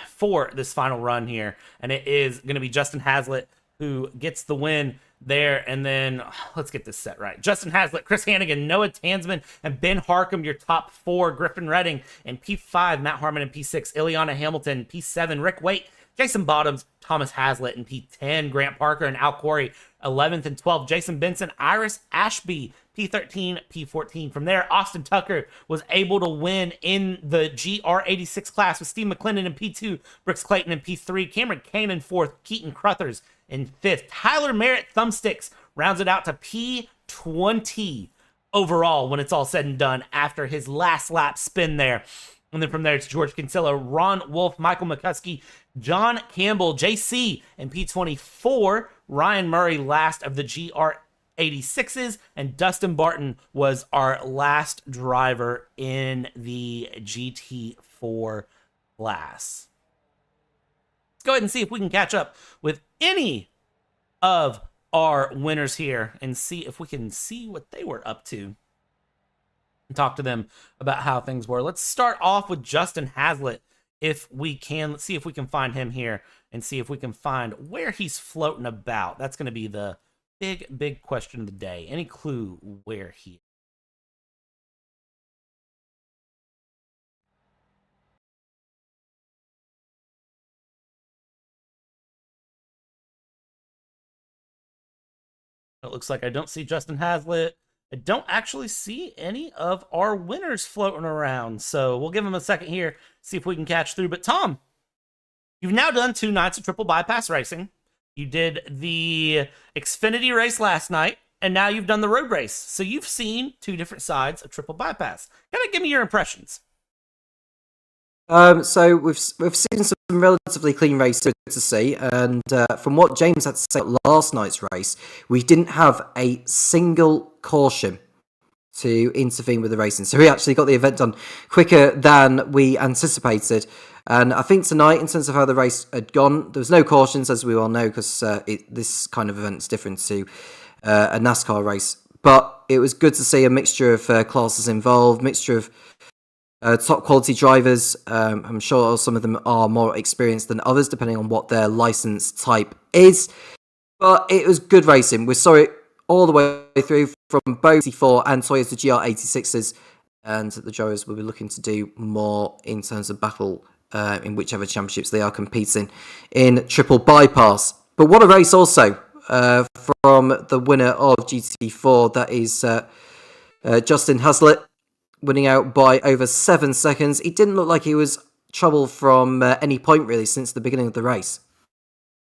for this final run here, and it is going to be Justin Hazlitt who gets the win there. And then let's get this set right. Justin Hazlitt, Chris Hannigan, Noah Tansman, and Ben Harcum, your top 4. Griffin Redding in P5, Matt Harmon in P6, Ileana Hamilton, P7, Rick Waite, Jason Bottoms, Thomas Hazlitt in P10, Grant Parker and Al Corey 11th and 12th, Jason Benson, Iris Ashby, P13, P14. From there, Austin Tucker was able to win in the GR86 class with Steve McClendon in P2, Brooks Clayton in P3, Cameron Kane in 4th, Keaton Cruthers in 5th. Tyler Merritt Thumbsticks rounds it out to P20 overall when it's all said and done after his last lap spin there. And then from there, it's George Kinsella, Ron Wolf, Michael McCuskey, John Campbell, JC in P24, Ryan Murray last of the GR86s, and Dustin Barton was our last driver in the GT4 class. Let's go ahead and see if we can catch up with any of our winners here and see if we can see what they were up to and talk to them about how things were. Let's start off with Justin Hazlitt if we can. Let's see if we can find him here and see if we can find where he's floating about. That's going to be the big question of the day. Any clue where he is? It looks like I don't see Justin Hazlitt. I don't actually see any of our winners floating around, so we'll give him a second here, see if we can catch through. But Tom, you've now done 2 nights of triple bypass racing. You did the Xfinity race last night, and now you've done the road race. So you've seen 2 different sides of triple bypass. Kind of give me your impressions. So we've seen some relatively clean races to see, and from what James had to say at last night's race, we didn't have a single caution to intervene with the racing. So we actually got the event done quicker than we anticipated. And I think tonight, in terms of how the race had gone, there was no cautions, as we all know, because this kind of event is different to a NASCAR race. But it was good to see a mixture of classes involved, mixture of top quality drivers. I'm sure some of them are more experienced than others, depending on what their license type is. But it was good racing. We saw it all the way through from both GT4 and Toyota GR86s, and the drivers will be looking to do more in terms of battle in whichever championships they are competing in triple bypass. But what a race also from the winner of GT4, that is Justin Hazlitt, winning out by over 7 seconds. It didn't look like he was trouble from any point, really, since the beginning of the race.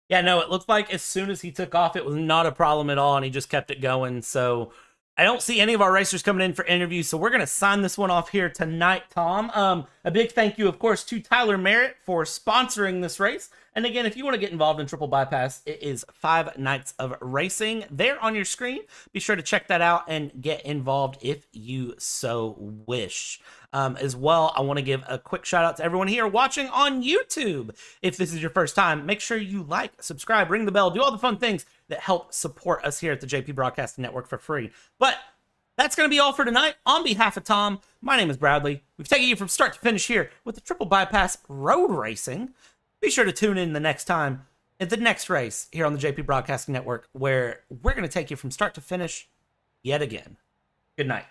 Yeah, no, it looked like as soon as he took off, it was not a problem at all, and he just kept it going. So I don't see any of our racers coming in for interviews, so we're going to sign this one off here tonight, Tom. A big thank you, of course, to Tyler Merritt for sponsoring this race. And again, if you want to get involved in Triple Bypass, it is 5 nights of racing there on your screen. Be sure to check that out and get involved if you so wish. As well, I want to give a quick shout out to everyone here watching on YouTube. If this is your first time, make sure you like, subscribe, ring the bell, do all the fun things that help support us here at the JP Broadcasting Network for free. But that's going to be all for tonight. On behalf of Tom, my name is Bradley. We've taken you from start to finish here with the Triple Bypass Road Racing. Be sure to tune in the next time at the next race here on the JP Broadcasting Network, where we're going to take you from start to finish yet again. Good night.